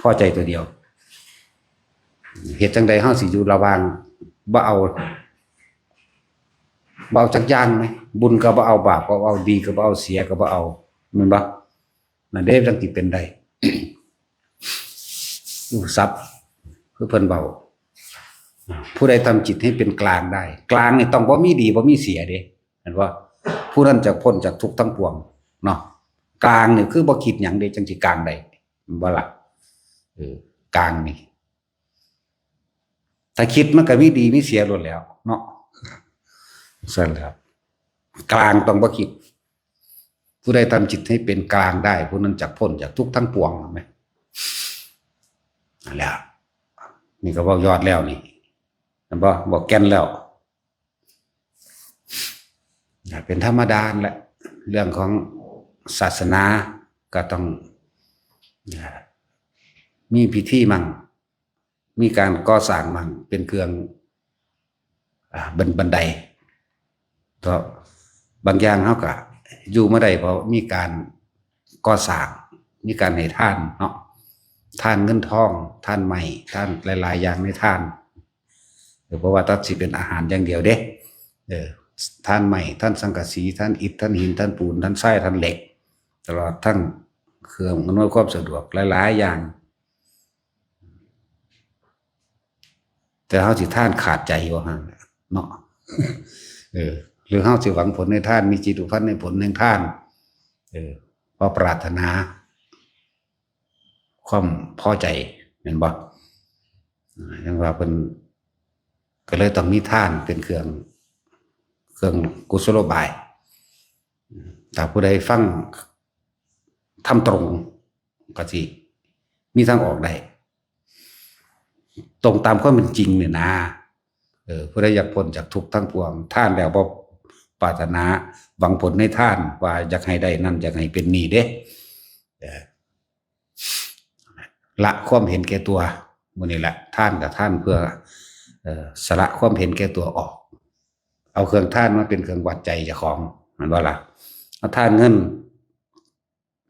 พอใจตัวเดียวเฮ็ดจังใดเฮาสิอยู่ระหว่างบ่เอาจักอย่างมั้ยบุญก็บ่เอาบาปก็บ่เอาดีก็บ่เอาเสียก็บ่เอาแม่นบ่นั่นเด้จังสิเป็นได้ศัพท์คือเพิ่นเว้าผู้ใดทำจิตให้เป็นกลางได้กลางนี่ต้องบ่มีดีบ่มีเสียเด้เห็นบ่ผู้นั้นจะพ้นจากทุกข์ทั้งปวงเนาะกลางนี่คือบ่คิดหยังเด้จังสิกลางได้บ่ล่ะกลางนี่ ถ้าคิดมันก็มีดีมีเสียหมดแล้วเนาะสั่นครับกลางต้องบ่คิดผู้ใดทำจิตให้เป็นกลางได้ผู้นั้นจักพ้นจากทุกข์ทั้งปวงไหมนั่นแหละนี่ก็บอกยอดแล้วนี่บอกแก่นแล้วเป็นธรรมดาแหละเรื่องของศาสนาก็ต้องมีพิธีมั่งมีการก่อสร้างมั่งเป็นเครื่องบันไดก็บางอย่างเขาก็อยู่ไม่ได้เพราะมีการก่อสร้างมีการให้ทานเนาะทานเงินทองทานใหม่ทานหลายๆอย่างในทานเพราะว่าตัดสิเป็นอาหารอย่างเดียวเด้ท่านใหม่ท่านสังกะสีท่านอิฐท่านหินท่านปูนท่านทรายท่านเหล็กตลอดทั้งเครื่องอำนวยความสะดวกหลายๆอย่างแต่เฮาสิท่านขาดใจว่าหั่นเนาะหรือเฮาสิหวังผลในท่านมีจิตอุพันธ์ในผลในท่านเพราะปรารถนาความพอใจเห็นบ่ยังว่าเป็นก็เลยต้องมีท่านเป็นเครื่องกุศโลบายถ้าผู้ใดฟังทำตรงก็สิมีทางออกได้ตรงตามความเป็นจริงเนี่ยนะผู้ใดอยากพ้นจากทุกข์ทั้งปวงท่านแล้วบ่ปรารถนาหวังผลในท่านว่าอยากให้ได้นั่นอยากให้เป็นนี่เด้ละความเห็นแก่ตัวมื้อนี้แหละท่านกับท่านเพื่อสละความเห็นแก่ตัวออกเอาเครื่องท่านมาเป็นเครื่องวัดใจเจ้าของมันว่าล่ะเอาท่านเงิน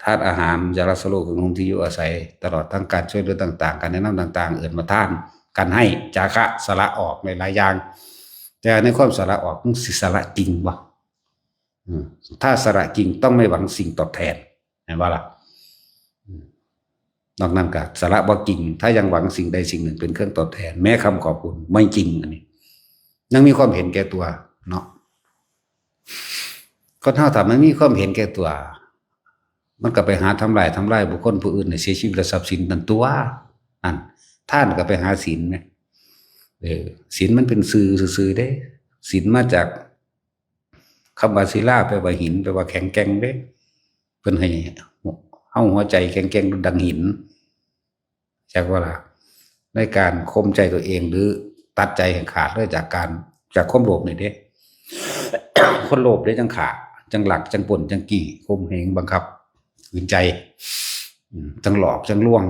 ท่านอาหารยารัสโลของที่อยู่อาศัยตลอดทั้งการช่วยเหลือต่างๆการแนะนำต่างๆเอื่นมาท่านการให้จาคะสละออกในหลายอย่างแต่ในความสละออกมันสิสละจริงวะถ้าสละจริงต้องไม่หวังสิ่งตอบแทนเห็นว่าล่ะนอกนั้นก็สละบ่จริงถ้ายังหวังสิ่งใดสิ่งหนึ่งเป็นเครื่องตอบแทนแม้คำขอบคุณไม่จริงอันนี้ยังมีความเห็นแก่ตัวเนาะก็เท่ากับมันมีความเห็นแก่ตัวมันก็ไปหาทำลายบุคคลผู้อื่นในเสียชีวิตและทรัพย์สินนั่นตัวอันท่านก็ไปหาศีลไหมศีลมันเป็นซื่อได้ศีลมาจากคำว่าศิลาแปลว่าหินแปลว่าแข็งแกร่งเด้เพิ่นให้เฮาหัวใจแข็งแกร่งดังหินจากว่าล่ะในการข่มใจตัวเองหรือตัดใจให้ขาดเลยจากความโลภนี่เด้ คนโลภได้จังขาจังหลักจังป่นจังกี่ข่มเหงบังคับขืนใจจังหลอกจังล่วง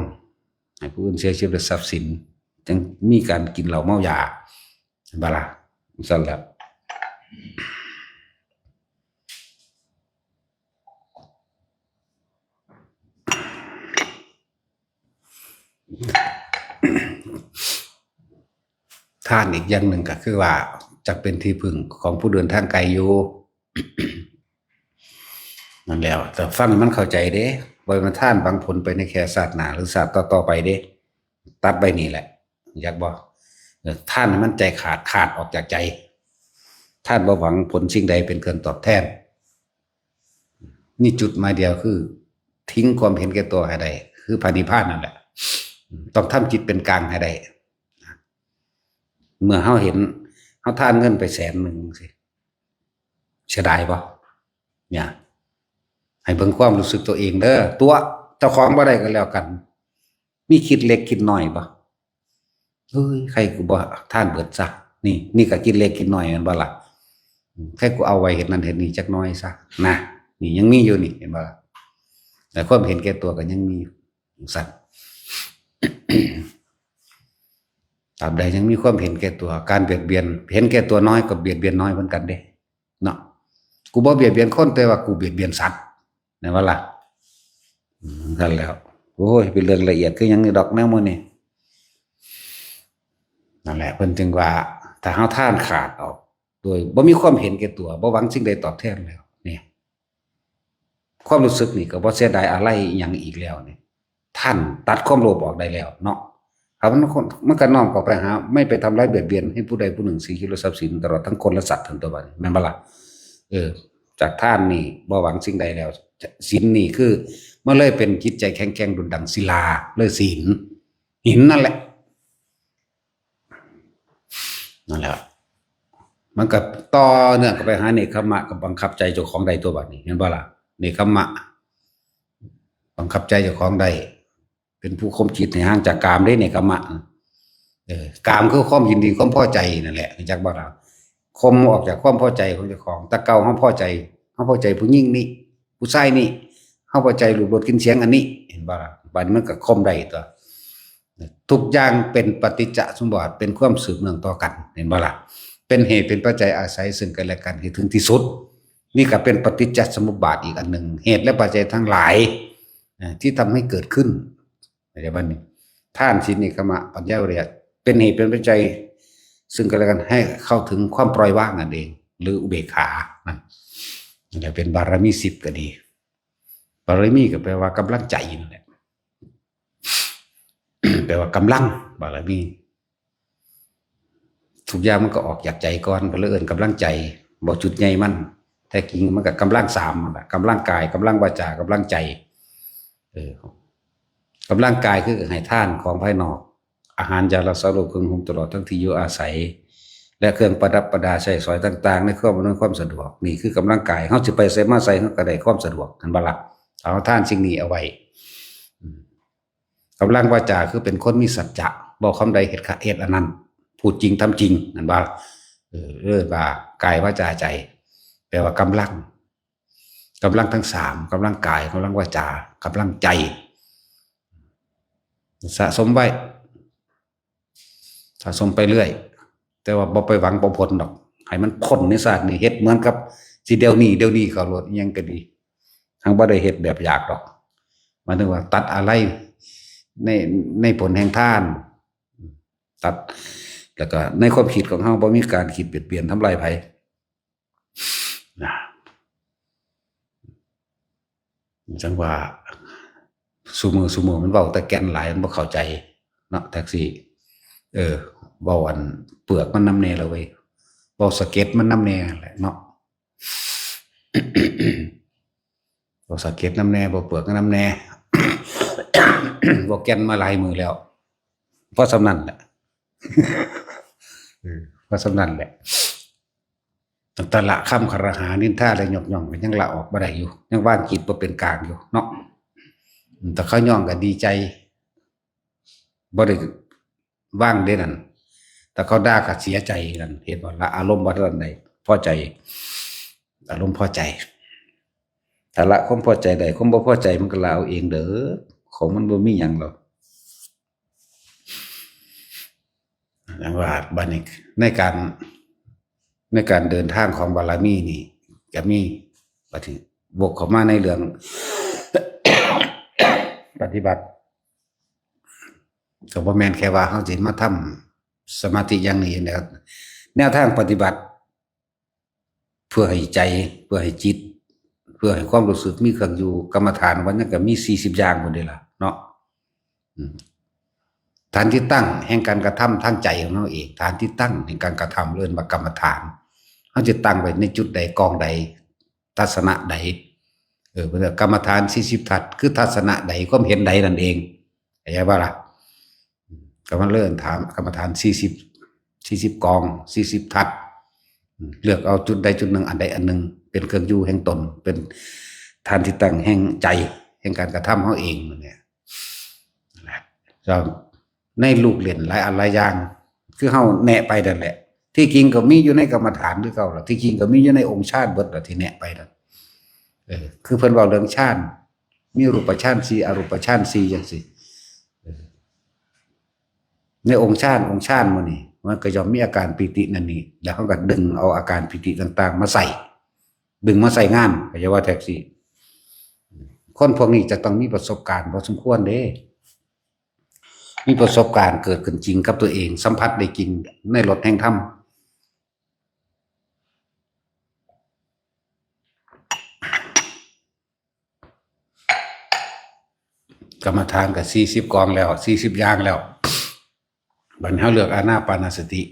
ให้ผู้อื่นเสียชีวิตและทรัพย์สินจังมีการกินเหล้าเมายาบาล่ะสั่นแล้วท่านอีกอย่างหนึ่งก็คือว่าจะเป็นที่พึ่งของผู้เดินทางไกลอยู่นั่นแล้วแต่ฟังมันเข้าใจเด้ว่ามันท่านบางผลไปในแค่ศาสตร์หนาหรือศาสตร์ต่อไปเด้ตัดไปนี่แหละอยากบอกท่านมันใจขาดออกจากใจท่านบ่หวังผลสิ่งใดเป็นเครื่องตอบแทนนี่จุดหมายเดียวคือทิ้งความเห็นแก่ตัวให้ได้คือพระนิพพานนั่นแหละต้องทำจิตเป็นกลางให้ได้เมื่อเห็นท่านเงินไป100,000สิเสียดายปะเนี่ยให้เบิ่งความรู้สึกตัวเองเด้อตัวเจ้าของบ่ได้ก็แล้วกันมีคิดเล็กคิดน้อยปะเฮ้ยใครกูบ่ท่านเบิดซะนี่ก็คิดเล็กคิดน้อยมันบ่ล่ะใครกูเอาไว้เห็นนั่นเห็นนี่จักน้อยซะนะนี่ยังมีอยู่นี่เห็นบ่ล่ะแต่ความเห็นแก่ตัวก็ยังมีอยู่สัตว์ตราบใดยังมีความเห็นแก่ตัวการเบียดเบียนเห็นแก่ตัวน้อยกับเบียดเบียนน้อยเหมือนกันเด้เนาะกูบ่เบียดเบียนคนแต่ว่ากูเบียดเบียนสัตว์นะว่าล่ะนั่นแล้วโอ้ยเป็นเรื่องละเอียดคือยังนี่ดอกแนวมื้อนี้นั่นแหละเพิ่นจึงว่าถ้าเฮาท่านขาดออกโดยบ่มีความเห็นแก่ตัวบ่หวังสิ่งใดตอบแทนแล้วนี่ความรู้สึกนี่ก็บ่เสียดายอะไรอีหยังอีกแล้วนี่ท่านตัดความโลภออกได้แล้วเนาะครับมันก็น้อมเข้าไปหาไม่ไปทำร้ายเบียดเบียนให้ผู้ใดผู้หนึ่งสิ่งที่ทรัพย์สินตลอดทั้งคนและสัตว์ทั้งตัวบัดแม่นบ่ล่ะจากท่านนี่บ่หวังสิ่งใดแล้วศีลนี่คือมันเลยเป็นจิตใจแข็งแกร่งดุจดังศิลาเลยศีลหินนั่นแหละ นั่นแหละมันก็ต่อเนื่องกับไปหาเนคขมะกับบังคับใจเจ้าของใดตัวบัดนี้เห็นบ่ล่ะเนคขมะบังคับใจเจ้าของใดเป็นผู้ข่มจิตให้ห่างจากกามได้เนคขมะกามคือความยินดีความพอใจนั่นแหละจักบ่ล่ะข่มออกจากความพอใจของเจ้าของแต่เก่าเฮาพอใจผู้หญิงนี่ผู้ชายนี่เฮาพอใจรูปรสกลิ่นเสียงอันนี้เห็นบ่ล่ะบัดมันก็ข่มได้ตัวทุกอย่างเป็นปฏิจจสมบัติเป็นความสืบเนื่องต่อกันเห็นบ่ล่ะเป็นเหตุเป็นปัจจัยอาศัยซึ่งกันและกันให้ถึงที่สุดนี่ก็เป็นปฏิจจสมุปบาทอีกอันหนึ่งเหตุและปัจจัยทั้งหลายที่ทำให้เกิดขึ้นในวันนี้ท่านศีลเนคขมะปัญญาวิริยะเป็นเหตุเป็นปัจจัยซึ่งกันและกันให้เข้าถึงความปล่อยวางนั่นเองหรืออุเบกขานั่นจะเป็นบารมี10ก็ดีบารมีก็แปลว่ากำลังใจนั่นแหละ แปลว่ากำลังบารมีทุกอย่างมันก็ออกจากใจก่อนก็เลยเอิ้นกำลังใจบ่จุดใหญ่มันแท้จริงมันก็กำลัง3นั่นแหละกำลังกายกำลังวาจากำลังใจกำลังกายคือให้ทานของภายนอกอาหารยาละสรุปเครื่องหุมตลอดทั้งที่อยู่อาศัยและเครื่องประดับประดาใช้สอยต่างๆในความอำนวยความสะดวกนี่คือกำลังกายเฮาสิไปไสมาไสเฮาก็ได้ความสะดวกนั่นบ่ล่ะเอาทานสิ่งนี้เอาไว้กำลังวาจาคือเป็นคนมีสัจจะบอกคำใดเหตุอันนั้นพูดจริงทำจริงนั่นบ่ว่ากายวาจาใจแปลว่ากำลังทั้ง3กำลังกายกำลังวาจากำลังใจสะสมไว้สะสมไปเรื่อยแต่ว่าบ่ไปหวังบ่ผลดอกให้มันพ้นในศาสตร์นี่เฮ็ดเหมือนกับสิเดี๋ยวนี้เขาโลดยังก็ดีทั้งบ่ได้เฮ็ดแบบอยากดอกหมายถึงว่าตัดอะไรในผลแห่งทานตัดแล้วก็ในความคิดของเฮาบ่มีการคิดเปลี่ยนทำลายไผนะจังว่าซุมื้อมันเว้าแต่แก่นหลายมันบ่เข้าใจเนาะแท็กซี่เว้าอันเปลือกมันนำแน่ละเว้ยเว้าสะเก็ดมันนำแน่แหละเนาะ เว้าสะเก็ดนำแน่บ่เปลือกนำแน่ บ่แก่นมาหลายมื้อแล้วเพราะสำนั้นแหละ เพราะสำนั้นแหละตั้งแต่ละคำคารหานินทาและยกย่องก็ยังละออกบ่ได้อยู่ยังว่างจิตบ่เป็นกลางอยู่เนาะแต่เขาย่องก็ดีใจบ่ได้ว่างเด้นั่นแต่เขาด่าก็เสียใจนั่นเห็นบ่ละอารมณ์บ่ทันใดพอใจอารมณ์พอใจถ้าละความพอใจใดความบ่พอใจมันก็ละเอาเองเด้อของมันบ่มีหยังหรอกดังว่าบัดนี้ในการเดินทางของบารมีนี่จะมีบัดนี้วกเข้ามาในเรื่อง ปฏิบัติก็บ่แม่นแค่ว่าเฮาสิมาทำสมาธิอย่างนี้นะครับแนวทางปฏิบัติเพื่อให้ใจเพื่อให้จิตเพื่อให้ความรู้สึกมีเครื่องอยู่กรรมฐานวันนั้นก็มี40อย่างหมดเลยล่ะเนาะฐานที่ตั้งแห่งการกระทำทางใจของเราเองฐานที่ตั้งแห่งการกระทำเรื่องกรรมฐานเฮาจะตั้งไว้ในจุดใดกองใดทัศนะใดเพิ่นกรรมฐาน40ทัศคือทัศนะใดความเห็นใดนั่นเองเข้าใจบ่ล่ะก็มันเริ่มถามกรรมฐาน40กอง40ทัศเลือกเอาจุดใดจุดหนึ่งอันใดอันหนึ่งเป็นเครื่องอยู่แห่งตนเป็นฐานที่ตั้งแห่งใจแห่งการกระทำเฮาเองเนี่ยนะในลูกเล่นหลายอันหลายอย่างคือเฮาแนะไปนั่นแหละที่จริงก็มีอยู่ในกรรมฐานคือเก่าล่ะที่จริงก็มีอยู่ในองค์ฌานเบิดล่ะที่แนะไปนั่นคือเพิ่นเว้าเรื่องฌานมีรูปฌาน4อรูปฌาน4จังซี่ในองค์ฌานมื้อนี้มันก็ย่อมมีอาการปิตินั่นนี่แล้วเขาก็ดึงเอาอาการปิติต่างๆมาใส่ดึงมาใส่งานก็จะว่าแท็กซี่คนพวกนี้จะต้องมีประสบการณ์พอสมควรเด้มีประสบการณ์เกิดขึ้นจริงกับตัวเองสัมผัสได้จริงในรถแห่งธรรมกรรมฐานก็40กองแล้ว40อย่างแล้วบัดนี้เฮาเลือกอานาปานสติ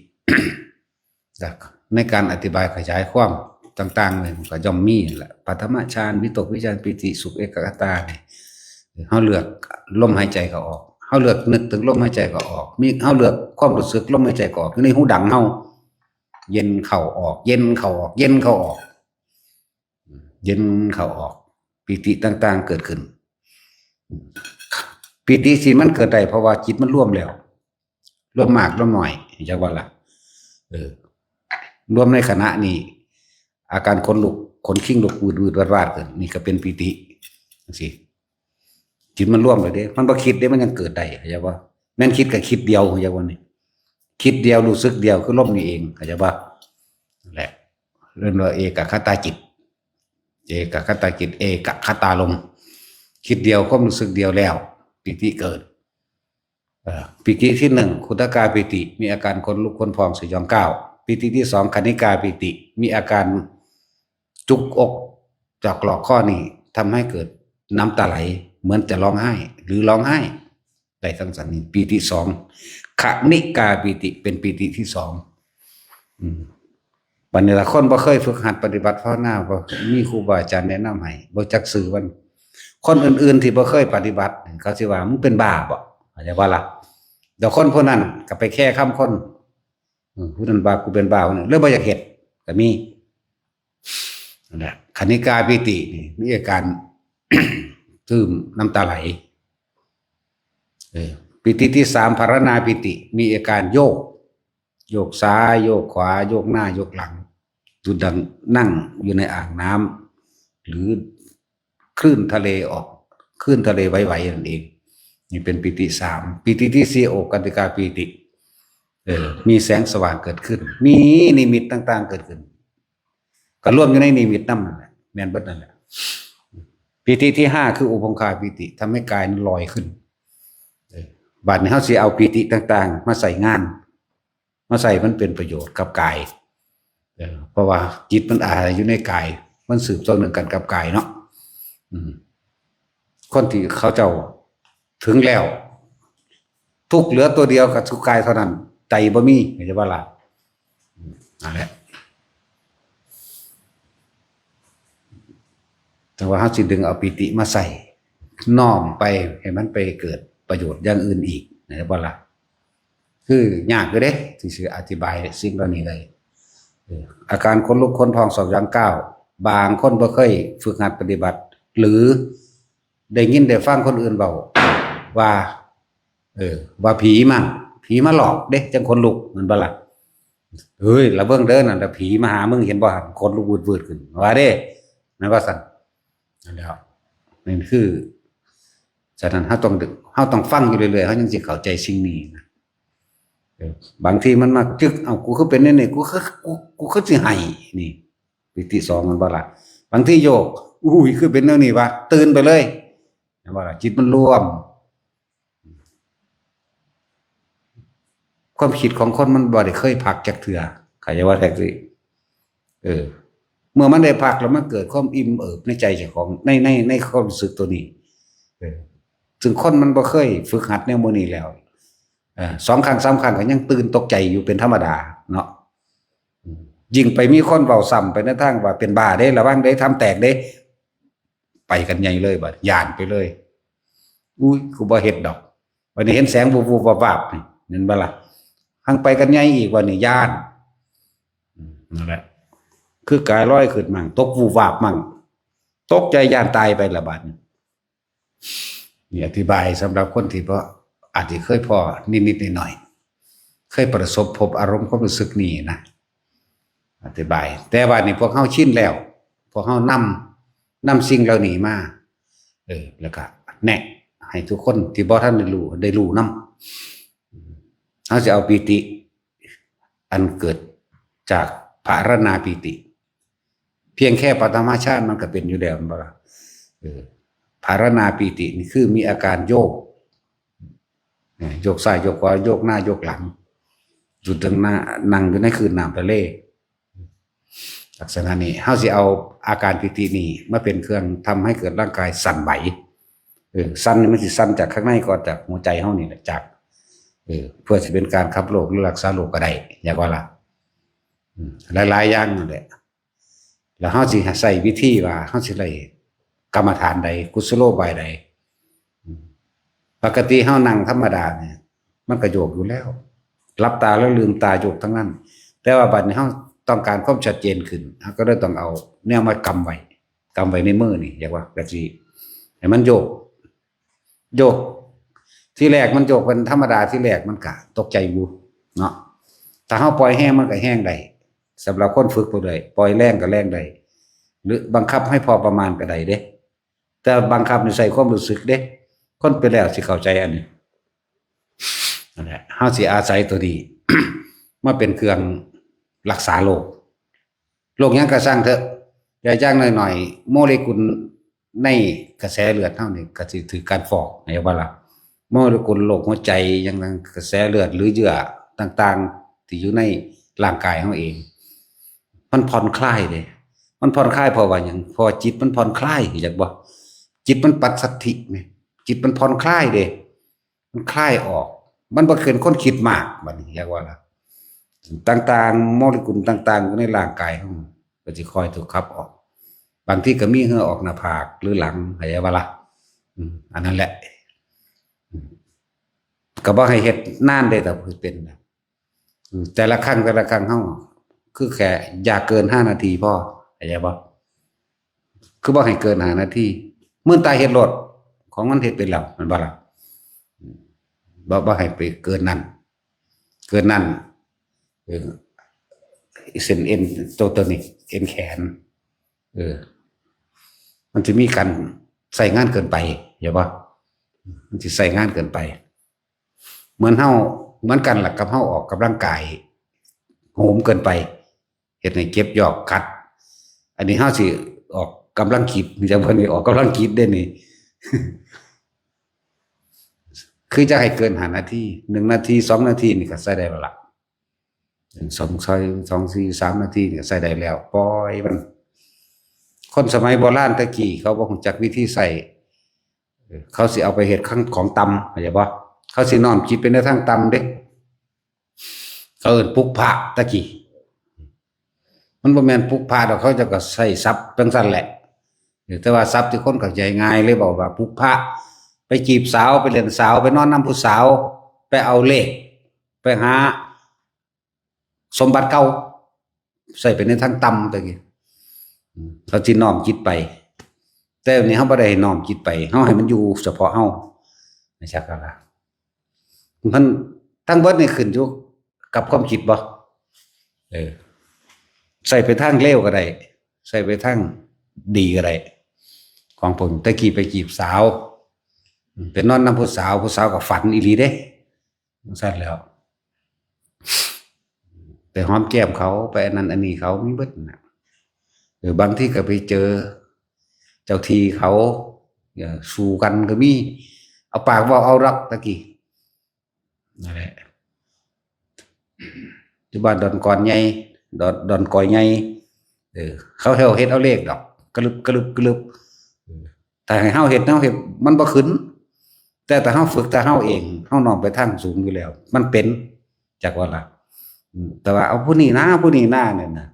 ในการอธิบายขยายความต่างๆเนี่ยก็ย่อมมีแหละปฐมฌานวิตกวิจารปิติสุขเอกคตาเนี่ยเฮาเลือกลมหายใจก็ออกเฮาเลือกนึกถึงลมหายใจก็ออกมีเฮาเลือกความรู้สึกลมหายใจก็ออกอยู่ในหูดังเฮา เย็นเข้าออกเย็นเข้าออกเย็นเข้าออกเย็นเข้าออกปิติต่างๆเกิดขึ้นปิติสิมันเกิดได้เพราะว่าจิตมันร่วมแล้วร่วมมากร่วมหน่อยจักว่าล่ะรวมในขณะนี้อาการขนลุกขนขิ้งลุกวืดวาดเกิดนี่ก็เป็นปิติสิจิตมันร่วมเลยเด้มันบ่คิดเด้มันยังเกิดได้เข้าใจบ่แม่นคิดก็คิดเดียวเข้าใจบ่นี่คิดเดียวรู้สึกเดียวคือลมนี่เองเข้าใจบ่นั่นแหละเรื่องว่าเอกคตาจิตเอกคตาจิตเอกคตาลมคิดเดียวความรู้สึกเดียวแล้วปิติเกิดปิติที่1ขุทกาปิติมีอาการขนลุกขนพองสยองก้าวปิติที่2คณิกาปิติมีอาการจุกอกจากหลอกข้อนี้ทำให้เกิดน้ำตาไหลเหมือนจะร้องไห้หรือร้องไห้ได้ทั้งสันนี้ปิติ2คณิกาปิติเป็นปิติที่2บัดนี้ละคนบ่เคยฝึกหัดปฏิบัติภาวนาบ่มีครูบาอาจารย์แนะนำให้บ่จักสื่อวันคนอื่นๆที่บ่เคยปฏิบัติเขาสิว่ามึงเป็นบ้าบ่เข้าใจบ่ล่ะเดี๋ยวคนพวกนั้นก็ไปแค่คำคนผู้นั้นว่ากูเป็นบ้าเนี่ยเรื่องบ่อยากเฮ็ดก็มีนั่นแหละคณิกาปิตินี่มีอาการ ตื้มน้ำตาไหลปิติที่3ภารณาปิติมีอาการโยกซ้ายโยกขวาโยกหน้าโยกหลังจุดดังนั่งอยู่ในอ่างน้ำหรือคลื่นทะเลออกคลื่นทะเลไหวๆนั่นเองนี่เป็นปิติ3ปิติที่4โอกันติกาปิติมีแสงสว่างเกิดขึ้นมีนิมิตต่างๆเกิดขึ้นก็รวมอยู่ในนิมิตนั่นแหละแม่นเบิดนั่นแหละปิติที่5คืออุปงคาปิติทำให้กายลอยขึ้นบัดนี้เฮาสิเอาปิติต่างๆมาใส่งานมาใส่มันเป็นประโยชน์กับกายเพราะว่าจิตมันอาศัยอยู่ในกายมันสืบต่อเนื่องกันกับกายเนาะคนที่เขาเจ้าถึงแล้วทุกเหลือตัวเดียวกับทุกกายเท่านั้นใจบ่มีเข้าใจบ่ล่ะนั่นแหละแต่ว่าเฮาสิดึงเอาปิติมาใส่น้อมไปให้มันไปเกิดประโยชน์อย่างอื่นอีกเข้าใจบ่ล่ะคือยากอยู่เด้ที่สิอธิบายสิ่งเหล่านี้ได้อาการขนลุกขนพองสองอย่างก้าวบางคนบ่เคยฝึกหัดปฏิบัติหรือได้ยินได้ฟังคนอื่นเว้าว่าว่าผีมาหลอกเด้จังคนลุกเหมือนบ่ล่ะเฮ้ยละเบิ่งเด้อนั่นน่ะผีมาหามึงเห็นบ่หั่นคนลุกวืดๆขึ้นว่าเด้นั่นว่าซั่นนั่นแหละนั่นคือฉะนั้นเฮาต้องฟังอยู่เรื่อยๆเฮาจึงสิเข้าใจสิ่งนี้นะบางทีมันมาจึกเอากูคือเป็นนี่กูคือสิให้นี่ปิติ2มันบ่ล่ะบางทีโยกอุ้ยคือเป็นแนวนี้วะตื่นไปเลยนะบ่ล่ะจิตมันรวมความคิดของคนมันบ่ได้เคยพักจักเทื่อเข้าใจว่าแท้สิเมื่อมันได้พักแล้วมันเกิดความอิ่มเอิบในใจเจ้าของในความรู้สึกตัวนี้ซึ่งคนมันบ่เคยฝึกหัดแนวมื้อนี้แล้ว2ครั้ง3ครั้งก็ยังตื่นตกใจอยู่เป็นธรรมดาเนาะยิ่งไปมีคนเว้าซ้ำไปในทางว่าเป็นบ้าเด้ระวังเด้ทำแตกเด้ไปกันใหญ่เลยบัดย้านไปเลยอุ้ยกูบ่เฮ็ดดอกวันนี้เห็นแสงวูบๆวาบๆนี่เห็นบ่ล่ะหังไปกันใหญ่อีกวันนี้ย้านนั่นแหละคือกายลอยขึ้นมั่งตกวูบวาบมั่งตกใจย้านตายไปละบัดนี่อธิบายสำหรับคนที่บ่อาจจะเคยพอนิดๆหน่อยๆเคยประสบพบอารมณ์ความรู้สึกนี้นะอธิบายแต่ว่านี่พวกเฮาชินแล้วพวกเฮานำสิ่งเหล่านี้มาแล้วก็แนะให้ทุกคนที่บ่ทันได้รู้นำเฮาสิเอาปิติอันเกิดจากภารณาปิติเพียงแค่ปฐมฌานมันก็เป็นอยู่แล้วบ่ล่ะภารณาปิตินี่คือมีอาการโยกซ้ายโยกขวาโยกหน้าโยกหลังจุดตรงหน้านั่งอยู่ในคืนน้ำทะเลลักษณะนี้เฮาสิเอาอาการปิตินี้มาเป็นเครื่องทำให้เกิดร่างกายสั่นไหวสั่นนี่มันสิสั่นจากข้างในก่อนจากหัวใจเฮานี่แหละจากเพื่อจะเป็นการขับโรคหรือรักษาโรคก็ได้อย่างว่าล่ะหลายๆอย่างนั่นแหละแล้วเฮาสิใช้วิธีว่าเฮาสิได้กรรมฐานใดกุศโลบายใดปกติเฮานั่งธรรมดาเนี่ยมันก็โยกอยู่แล้วหลับตาแล้วลืมตาโยกทั้งนั้น แต่ว่าบัดนี้เฮาต้องการความชัดเจนขึ้นเฮาก็เลยต้องเอาแนวมากำไว้ในมือนี่เรียกว่าก็สิให้มันโยกที่แรกมันโยกเป็นธรรมดาที่แรกมันก็ตกใจอยู่เนาะถ้าเฮาปล่อยแห้งมันก็แห้งได้สำหรับคนฝึกบ่ได้ปล่อยแรงก็แรงได้หรือบังคับให้พอประมาณก็ได้เด้แต่บังคับนี่ใส่ความรู้สึกเด้คนไปแล้วสิเข้าใจอันนี้นั่นแหละเฮาสิอาศัยตัวนี้ มาเป็นเครื่องรักษาโรคหยังก็สร้างเถอะอย่าย่างหน่อยๆโมเลกุลในกระแสเลือดเฮานี่ก็สิถือการฟอกให้ว่าล่ะโมเลกุลโรคหัวใจอย่างนั้นกระแสเลือดหรือเยื่อต่างๆที่อยู่ในร่างกายเฮาเองมันผ่อนคลายเด้มันผ่อนคลายเพราะว่าหยังเพราะจิตมันผ่อนคลายอยากบ่จิตมันปัสสัทธิแม่จิตมันผ่อนคลายเด้มันคลายออกมันบ่คือคนคิดมากบัดนี้อยากว่าล่ะต่างๆโมเลกุลต่างๆอยู่ในร่างกายเฮาก็สิค่อยถูกขับออกบางทีก็มีเหงื่อออกหน้าผากหรือหลังเข้าใจบ่ล่ะอันนั้นแหละก็บ่ให้เฮ็ดนานเด้ถ้าเป็นแต่ละครั้งเฮาคือแค่อย่าเกิน5นาทีพอเข้าใจบ่คือบ่ให้เกิน5นาทีมื้อตายเฮ็ดรถของมันเฮ็ดเป็นแล้วมันบ่ล่ะบ่ให้ไปเกินนั้นเส้นเอ็นตัวนี้เอ็นแขนมันจะมีการใส่งานเกินไปอย่าบ่มันจะใส่งานเกินไปเหมือนกันล่ะกับเฮาออกกำลังกายโหมเกินไปเฮ็ดให้เจ็บยอกคัดอันนี้เฮาสิออกกำลังคิดจังเพิ่นนี่ออกกำลังคิดได้นี่ คือจะให้เกิน5นาที1นาที2นาทีนี่ก็ใช้ได้แล้วล่ะ2 4 3นาทีนี่ก็ใช้ได้แล้วปล่อยมันคนสมัยโบราณตะกี้เขาบ่รู้จักวิธีใช้เขาสิเอาไปเฮ็ดของต่ำเข้าใจบ่เขาสิน้อมจิตไปในทางต่ำเด้เขาเอิ้นปลุกพระตะกี้มันบ่แม่นปลุกพระดอกเขาจะก็ใช้ศัพท์จังซั่นแหละแต่ว่าศัพท์ที่คนเข้าใจง่ายเลยบอกว่าปลุกพระไปจีบสาวไปเล่นสาวไปนอนน้ำผู้สาวไปเอาเลขไปหาสมบัติเก่าใส่ไปในทางต่ำตะกี้เขาสิน้อมจิตไปแต่วันนี้เฮาบ่ได้น้อมจิตไปเฮาให้มันอยู่เฉพาะเฮาไม่ใช่ก็ล่ะมันทั้งเบิดนี่ขึ้นอยู่กับความคิดบ่ใส่ไปทางเลวก็ได้ใส่ไปทางดีก็ได้ของผมตะกี้ไปจีบสาวเป็นนอนน้ำผู้สาวก็ฝันอีหลีเด้สั่นแล้วไปหอมแก้มเขาไปอันนั้นอันนี้เขามีเบิดน่ะหรือบางที่ก็ไปเจอเจ้าทีเขาสู้กันก็มีเอาปากว่าเอารักตะกี้นั่นแหละอยู่บ้านดอนก่อนใหญ่ดอนก่อยใหญ่เขาเฮ็ดเอาเลขดอกกระลึบแต่ให้เฮาเฮ็ดมันบ่ขึ้นแต่เฮาฝึกแต่เฮาเองเฮาน้อมไปทางสูงอยู่แล้วมันเป็นจักว่าล่ะแต่ว่าเอาผู้นี้นะเนี่ยนะ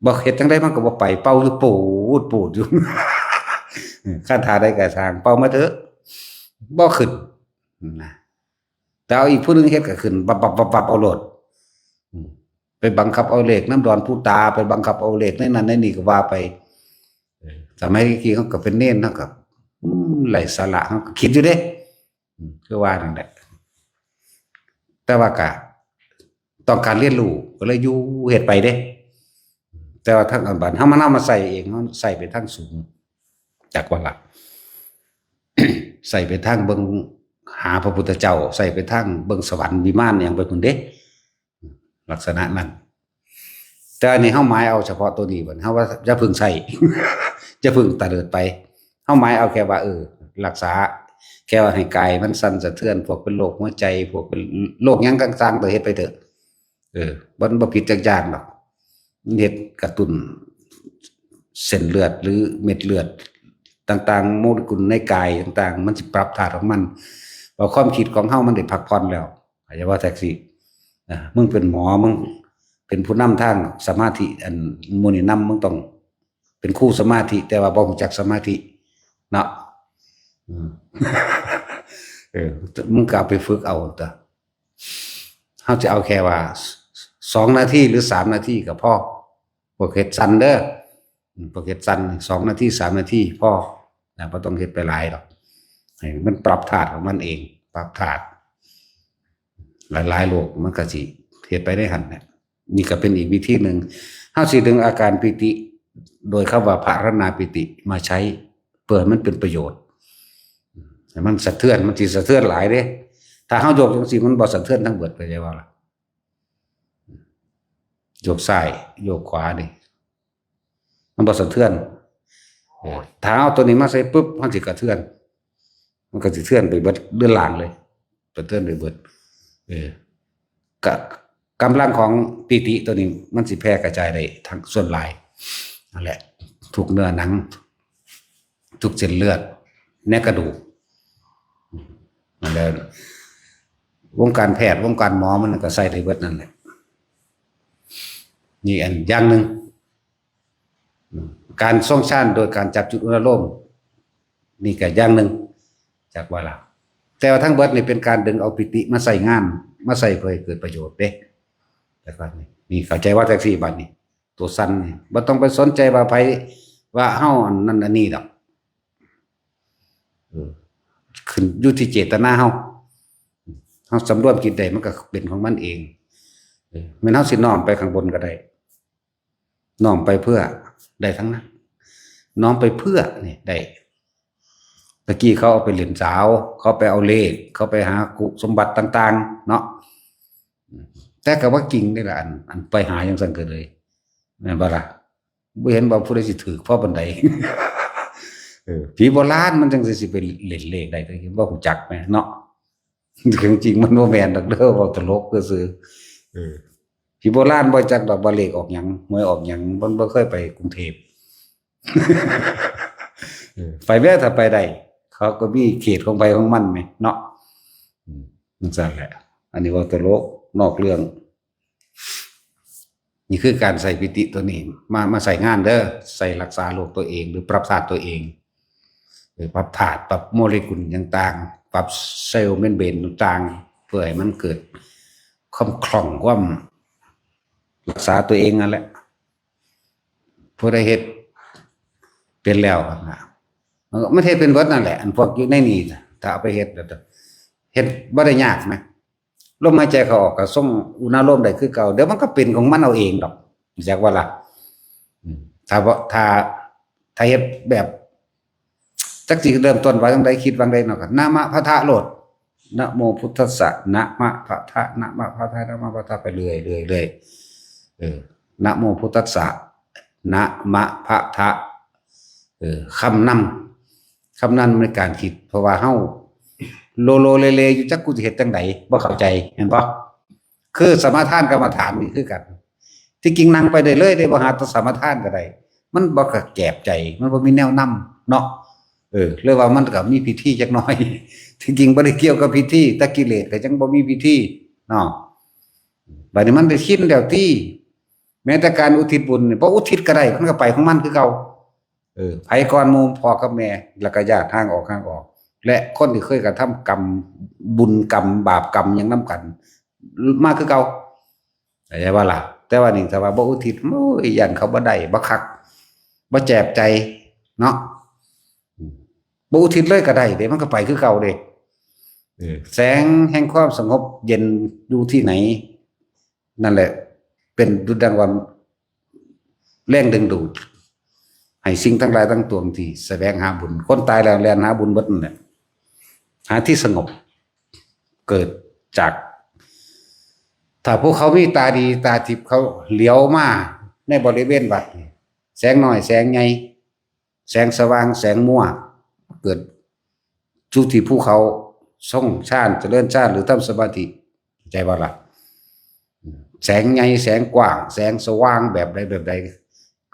บ่เฮ็ดจังได๋มันก็บ่ไปเป่าอยู่ปูดอยู่ คันท่าใดก็สร้างเป่ามาเถอะบ่ขึ้นนะแต่เอาอีกผู้นึงเฮ็ดก็ขึ้นบับเอาโลดไปบังคับเอาเลขน้ำดอนผู้ตาไปบังคับเอาเลขในนั้นในนี่ก็ว่าไปสมัยกี้เขาก็เป็นเน้นเฮาก็ไร้สาระเฮาก็คิดอยู่เด้คือว่านั่นแหละแต่ว่าก็ต้องการเรียนรู้ก็เลยอยู่เฮ็ดไปเด้แต่ว่าทางอันบัดเฮามานำมาใส่เองเฮาใส่ไปทางสูงจักว่าล่ะ ใส่ไปทางเบิ่งหาพระพุทธเจ้าใส่ไปทางเบิ่งสวรรค์วิมานหยังไปพุ่นเด้ลักษณะนั้นแต่อันนี้เฮาหมายเอาเฉพาะตัวนี้บัดเฮาว่าอย่าพึ่งใส่ จะพึ่งตะเลิดไปเฮาหมายเอาแค่ว่ารักษาแค่ว่าให้กายมันสั่นสะเทือนพวกเป็นโรคหัวใจพวกเป็นโรคหยังต่างๆตัวเฮ็ดไปเถอะบ่ผิดจักอย่างดอกเฮ็ดกระตุ้นเส้นเลือดหรือเม็ดเลือดต่างๆโมเลกุลในกายต่างๆมันสิปรับธาตุของมันพอความคิดของเฮามันได้พักผ่อนแล้วอาจจะว่าแท็กซี่มึงเป็นหมอมึงเป็นผู้นำทางสมาธิอันหมู่นี่นำมึงต้องเป็นครูสมาธิแต่ว่าบ่รู้จักสมาธิเนาะมึงก็เอาไปฝึกเอาเถอะเฮาจะเอาแค่ว่า 2 นาทีหรือ3 นาทีก็พอพวกเฮ็ดสั้นเด้อพวกเฮ็ดสั้น2 นาที3 นาทีพอนะบ่ต้องเฮ็ดไปหลายหรอกให้มันปรับธาตุของมันเองปรับธาตุหลายๆโลกมันก็สิเฮ็ดไปได้หั่นแหละนี่ก็เป็นอีกวิธีหนึ่งเฮาสิดึงอาการปิติโดยคำว่าภารณาปิติมาใช้เพื่อมันเป็นประโยชน์มันสะเทือนมันสิสะเทือนหลายเด้ถ้าเฮาโยกจังซี่มันบ่สะเทือนทั้งเบิดไปได้ว่าล่ะโยกซ้ายโยกขวานี่มันบ่สะเทือนถ้าเอาตัวนี้มาใส่ปุ๊บมันสิกระเทือนมันก็สิเทือนไปเบิดเดือนหลังเลยสะเทือนไปเบิดกำลังของปิติตัวนี้มันสิแพร่กระจายได้ทั้งส่วนหลายนั่นแหละทุกเนื้อหนังทุกเส้นเลือดในกระดูกนั่นแหละวงการแพทย์วงการหมอมันก็ใส่ได้เบิดนั่นแหละนี่อันอย่างหนึ่งการทรงฌานโดยการจับจุดอุณโลมนี่ก็อย่างหนึ่งจากว่าล่ะแต่ว่าทั้งเบิดนี่เป็นการดึงเอาปิติมาใส่งานมาใส่เพื่อให้เกิดประโยชน์เด้แต่ว่านี่เข้าใจว่าแท็กซี่บัดนี้ตัวสั้นนี่บ่ต้องไปสนใจว่าไผว่าเฮาอันนั้นอันนี้ดอกขึ้นอยู่ที่เจตนาเฮาสำรวมจิตได้มันก็เป็นของมันเองแม่นเฮาสิน้อมไปข้างบนก็ได้น้อมไปเพื่อได้ทั้งนั้นน้อมไปเพื่อนี่ได้ตะกี้เขาเอาไปเล่นสาวเขาไปเอาเลขเขาไปหากุสมบัติต่างๆเนาะแต่ก็ว่าจริงนี่แหละอันไปหาอย่างซั่นก็เลยแม่นบ่ล่ะบ่เห็นว่าผู้ใดสิถูกเพราะปานใดผีโบราณมันจังสิไปเล่นเลขได้แต่บ่ฮู้จักแม่เนาะจริงๆมันบ่แม่นดอกเด้อเว้าตลกซื่อผีโบราณบ่จักดอกว่าเลขออกหยังหวยออกหยังบ่เคยไปกรุงเทพไปแม้ถ้าไปได้เขาก็มีเขตของไปของมันไหมเนาะนั่นสั่นแหละอันนี้ว่าตลกนอกเรื่องนี่คือการใส่ปิติตัวนี้มาใส่งานเด้อใส่รักษาโรคตัวเองหรือปรับธาตุตัวเองหรือปรับธาตุปรับโมเลกุลต่างๆปรับเซลล์เมมเบรนต่างๆเพื่อให้มันเกิดความคล่องความรักษาตัวเองนั่นแหละผู้ใดเฮ็ดเป็นแล้วนะไม่ใช่เป็นวัดนั่นแหละอันพวกอยู่ในนี่ถ้าเอาไปเฮ็ดบ่ได้ยากไหมลมหายใจเขาออกก็ส่งอุณหภูมิได้คือเก่าเดี๋ยวมันก็เป็นของมันเอาเองดอกจากว่าล่ะถ้าเฮ็ดแบบจักสิเริ่มต้นว่าจังไดคิดว่าจังไดเนาะก็นะมะพะทะโลดนะโมพุทธัสสะนะมะพะทะนะมะพะทะนะมะพะทะไปเรื่อยนะโมพุทธัสสะนะมะพะทะคำนำในการคิดเพราะว่าเฮาโลโลเลอยู่จักกูสิเฮ็ดจังไดบ่เข้าใจเห็นบ่คือสมาทานกรรมฐานนี่คือกันที่จริงนั่งไปได้เลยได้บ่หาตสมาทานก็ได้มันบ่กระแกบใจมันบ่มีแนวนำเนาะเรียกว่ามันก็มีพิธีจักหน่อยที่จริงบ่ได้เกี่ยวกับพิธีแต่กิเลสก็จังบ่มีพิธีเนาะบัดนี้มันได้ชินแล้วที่แม้แต่การอุทิศบุญนี่บ่อุทิศก็ได้มันก็ไปของมันคือเก่าไผก่อนหมู่พ่อกับแม่แล้วก็ญาติทางออกและคนที่เคยกระทำกรรมบุญกรรมบาปกรรมยังนํกันมาคือเก่าเข้าใจว่าล่ะแต่ว่านี่ถ้าว่าบ่อุทิศโอ้ยยันเขาบ่ได้บ่คักบ่แจบใจเนาะบ่อุทิศเลยก็ได้เด้มันก็ไปคือเก่าเด้แสงแห่งความสงบเย็นอยู่ที่ไหนนั่นแหละเป็นดุจดังว่าแรงดึงดูดให้สิ่งทั้งหลายทั้งปวงที่แสวงหาบุญคนตายแล้วแล่นหาบุญเบิดนั่นแหละหาที่สงบเกิดจากถ้าพวกเขามีตาดีตาทิพย์เขาเหลียวมาในบริเวณวัดแสงน้อยแสงใหญ่แสงสว่างแสงมั่วเกิดจุที่ภูเขาทรงฌานเจริญฌานหรือทำสมาธิใจว่าล่ะแสงใหญ่แสงกว้างแสงสว่างแบบใด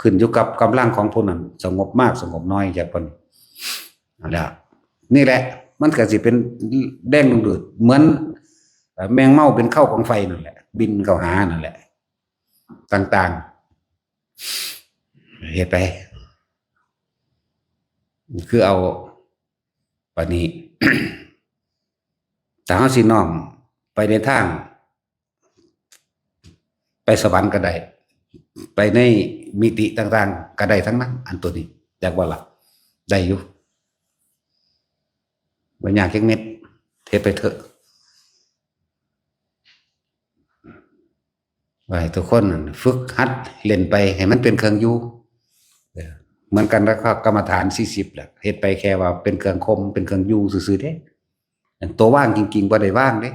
ขึ้นอยู่กับกำลังของผู้นั้นสงบมากสงบน้อยจากคนนี่แหละมันก็สิเป็นแดงดูดเหมือนแมงเม่าเป็นเข้าของไฟนั่นแหละบินเข้าหานั่นแหละต่างๆเหตุไปคือเอาปานนี้ แต่เฮาสิน้อมไปในทาง ไปสวรรค์ก็ได้ไปในมิติต่างๆก็ได้ทั้งนั้นอันตัวนี้จากว่าล่ะได้อยู่บ่ยากจักเม็ดเทไปเถอะไว้ทุกคนฝึกหัดเล่นไปให้มันเป็นเครื่องอยู่เหมือนกันแล้วก็กรรมฐาน40แหละเฮ็ดไปแค่ว่าเป็นเครื่องคมเป็นเครื่องอยู่ซื่อๆเด้ตัวว่างจริงๆบ่ได้ว่างเด้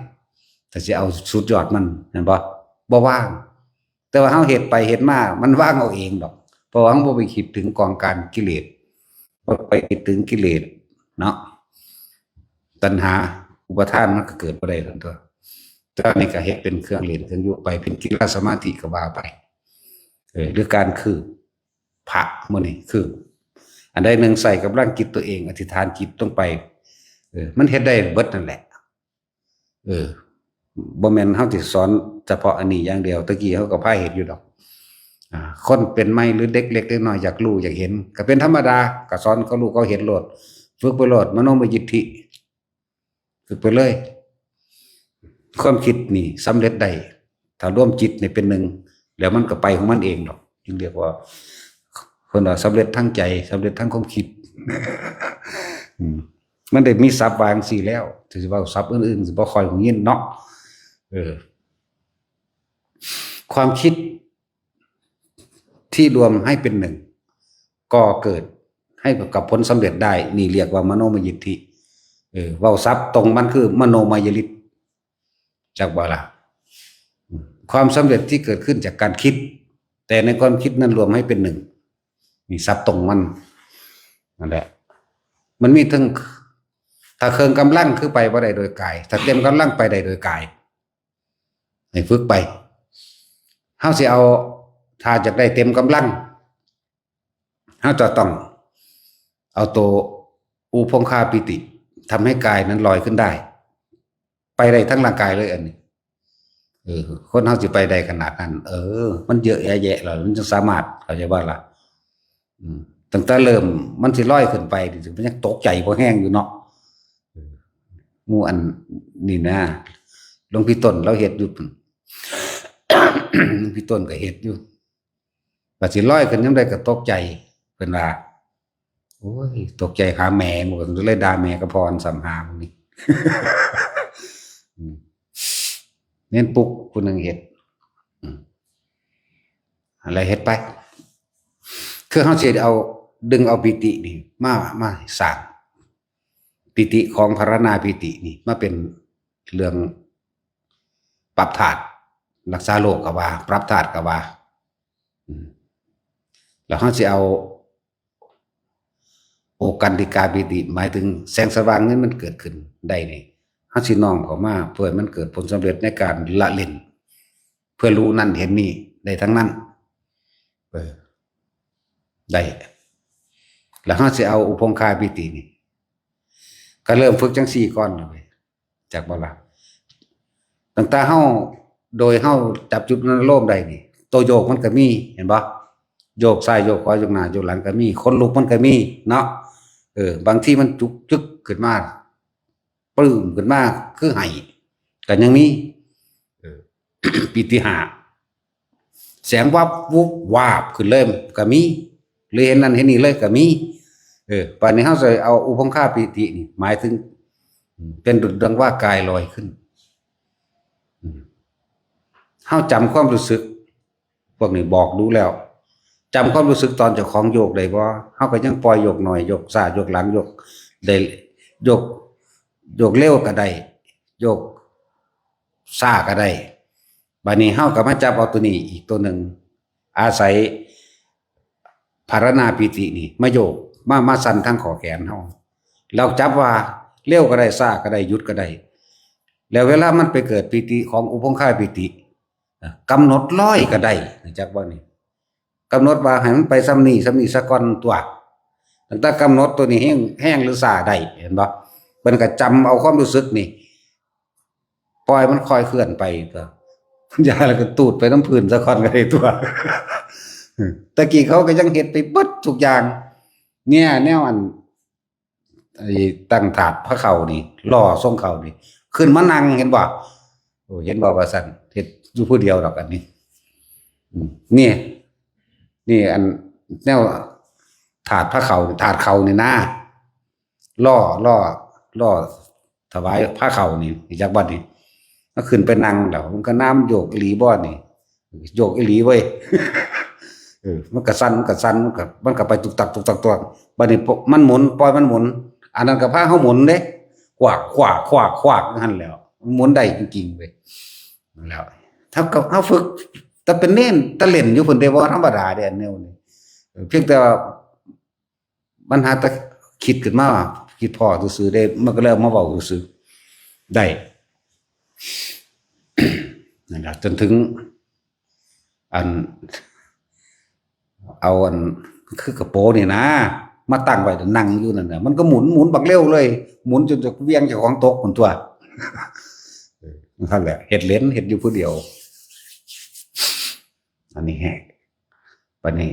แต่สิเอาสุดยอดมันเห็นบ่ว่างแต่ว่าเฮาเฮ็ดไปเฮ็ดมามันว่างเอาเองดอกเพราะว่าเฮาบ่ไปคิดถึงกองการกิเลสบ่ไปคิดถึงกิเลสเนาะตัณหาอุปทานมันก็เกิดบ่ได้ทั้งตัวตอนนี้ก็เฮ็ดเป็นเครื่องเล่นเครื่องอยู่ไปเป็นกีฬาสมาธิก็ว่าไปหรือการคือพระมื้อนี้คืออันใดหนึ่งใส่กับร่างจิตตัวเองอธิษฐานจิตต้องไปมันเฮ็ดได้เบิดนั่นแหละบ่แม่นเฮาสิสอนเฉพาะอันนี้อย่างเดียวตะกี้เฮาก็พาเฮ็ดอยู่ดอกคนเป็นใหม่หรือเด็กเล็กน้อยอยากรู้อยากเห็นก็เป็นธรรมดาก็สอนเขารู้เขาเห็นโลดฝึกไปโลดมโนมยิทธิฝึกไปเลยความคิดนี่สำเร็จได้ถ้าร่วมจิตนี่เป็นหนึ่งแล้วมันก็ไปของมันเองดอกจึงเรียกว่าคนเราสำเร็จทั้งใจสำเร็จทั้งความคิดมันได้มีศัพท์บางสี่แล้วถือว่าศัพท์อื่นๆสิบ่ค่อยของยินเนาะความคิดที่รวมให้เป็นหนึ่งก็เกิดให้กับผลสำเร็จได้นี่เรียกว่ามโนมยิทธิเว้าศัพท์ตรงมันคือมโนมยฤทธิ์จากว่าล่ะความสำเร็จที่เกิดขึ้นจากการคิดแต่ในความคิดนั้นรวมให้เป็นหนึ่งนี่ศัพท์ตรงมันนั่นแหละมันมีทั้งถ้าเครื่องกำลังคือไปบ่ได้โดยกายถ้าเต็มกำลังไปได้โดยกายให้ฝึกไปเฮาสิเอาถ้าจะได้เต็มกำลังเฮาจะต้องเอาตัวอุปงคาปิติทำให้กายนั้นลอยขึ้นได้ไปได้ทั้งร่างกายเลยอันนี้คนเฮาสิไปได้ขนาดนั้นมันเยอะแยะแล้วมันจะสามารถเข้าใจว่าล่ะตั้งแต่เริ่มมันสิลอยขึ้นไปถึงมันยังตกใจบ่แห้งอยู่เนาะหมู่อันนี่นะหลวงพี่ต้นเราเฮ็ดอยู่ พี่ต้นก็เฮ็ดอยู่ว่าสิลอยขึ้นยังได้ก็ตกใจเพิ่นว่าโอ้ยตกใจหาแม่หมดเลยด่าแม่ก็พรสำหาพวกนี้ เน้นปลุกผู้นึงเฮ็ดอะไรเฮ็ดไปคือเฮาสิเอาดึงเอาปิตินี่มาสร้างปิติของภารณาปิตินี่มาเป็นเรื่องปรับธาตุรักษาโรคก็ว่าปรับธาตุก็ว่าแล้วเฮาสิเอาโอกันติกาปิติหมายถึงแสงสว่างนี้มันเกิดขึ้นได้นี่เฮาสิน้อมเข้ามาเพื่อมันเกิดผลสำเร็จในการละเล่นเพื่อรู้นั่นเห็นนี่ได้ทั้งนั้นได้แล้วเฮาสิเอาอุปงคาปิตินี่ก็เริ่มฝึกจังซี่ก่อนเลยจากบ่ล่ะตั้งแต่เฮาโดยเฮาจับจุดนั้นโลมได้นี่ตัวโยกมันก็มีเห็นบ่โยกซ้ายโยกขวาโยกหน้าโยกหลังก็มีคนลุกมันก็มีเนาะบางทีมันจุกจึกขึ้นมาปลื้มขึ้นมาคือไห้ก็ยังมีปิติหาแสงวับวุบวาบขึ้นเลยก็มีหรือเห็นนั่นเห็นนี่เลยก็มีป่านนี้เฮาสิเอาอุปงคาปิตินี่หมายถึงเป็นดุจดังว่ากายลอยขึ้นเฮาจำความรู้สึกพวกนี้บอกรู้แล้วจำความรู้สึกตอนเจ้าของโยกได้บ่เฮาก็ยังปล่อยโยกหน่อยโยกซ้ายโยกหลังโยกได้โยกเร็วก็ได้โยกช้าก็ได้บัดนี้เฮาก็มาจับเอาตัวนี้อีกตัวหนึ่งอาศัยภารณาปิตินี่มาโยกมาสั่นทั้งขอแขนเฮาเราจับว่าเร็วก็ได้ช้าก็ได้หยุดก็ได้แล้วเวลามันไปเกิดปิติของอุปงคาปิติกำหนดร้อยก็ได้จักว่านี่กำหนดว่าให้มันไปซ้ำนี่ซะก่อนตัวตั้งแต่กำหนดตัวนี้แห้งหรือช้าได้เห็นบ่เพิ่นก็จำเอาความรู้สึกนี่ปล่อยมันค่อยเคลื่อนไปตัวอย่าแล้วก็ตูดไปน้ำพื้นซะก่อนก็ได้ตัวตะกี้เขาก็ยังเฮ็ดไปเบิดทุกอย่างเนี่ยแนวอันไอ้ตั้งถาดพระเข่านี่ล่อทรงเข่านี่ขึ้นมานั่งเห็นบ่โอ้เห็นบ่ว่าซั่นเฮ็ดอยู่ผู้เดียวดอกอันนี้ นี่นี่อันแนวถาดพระเขาถาดเขานี่นะล่อถวายพระเขานี่จากบ้านนี่ก็ขึ้นไปนั่งแล้วมันก็น้ำโยกอีหลีบ่นี่โยกอีหลีเว้ยมันก็สั่นมันก็ไปตุกตักตัวบัดนี้มันหมุนปล่อยมันหมุนอันนั้นก็พาเฮาหมุนเด้ขวากนั่นแล้วหมุนได้จริงๆเว้ยแล้วถ้ากับเฮาฝึกแต่เป็นเน้นตะเล่นอยู่เพิ่นได้บ่ธรรมดาเด้อันแนวนี้เพียงแต่ว่ามันหาแต่คิดขึ้นมาคิดพอซื่อๆได้มันก็เริ่มมาเว้าซื่อๆได้นั่นล่ะจนถึงอันเอาอันคือกระโปรงนี่นะมาตั้งไว้นั่งอยู่นั่นน่ะมันก็หมุนบักเร็วเลยหมุนจนจะเวียงเจ้าของตกคนตัวนั่นแหละเห็ดเล่นเห็ดอยู่ผู้เดียวอันนี้แฮะปันนี้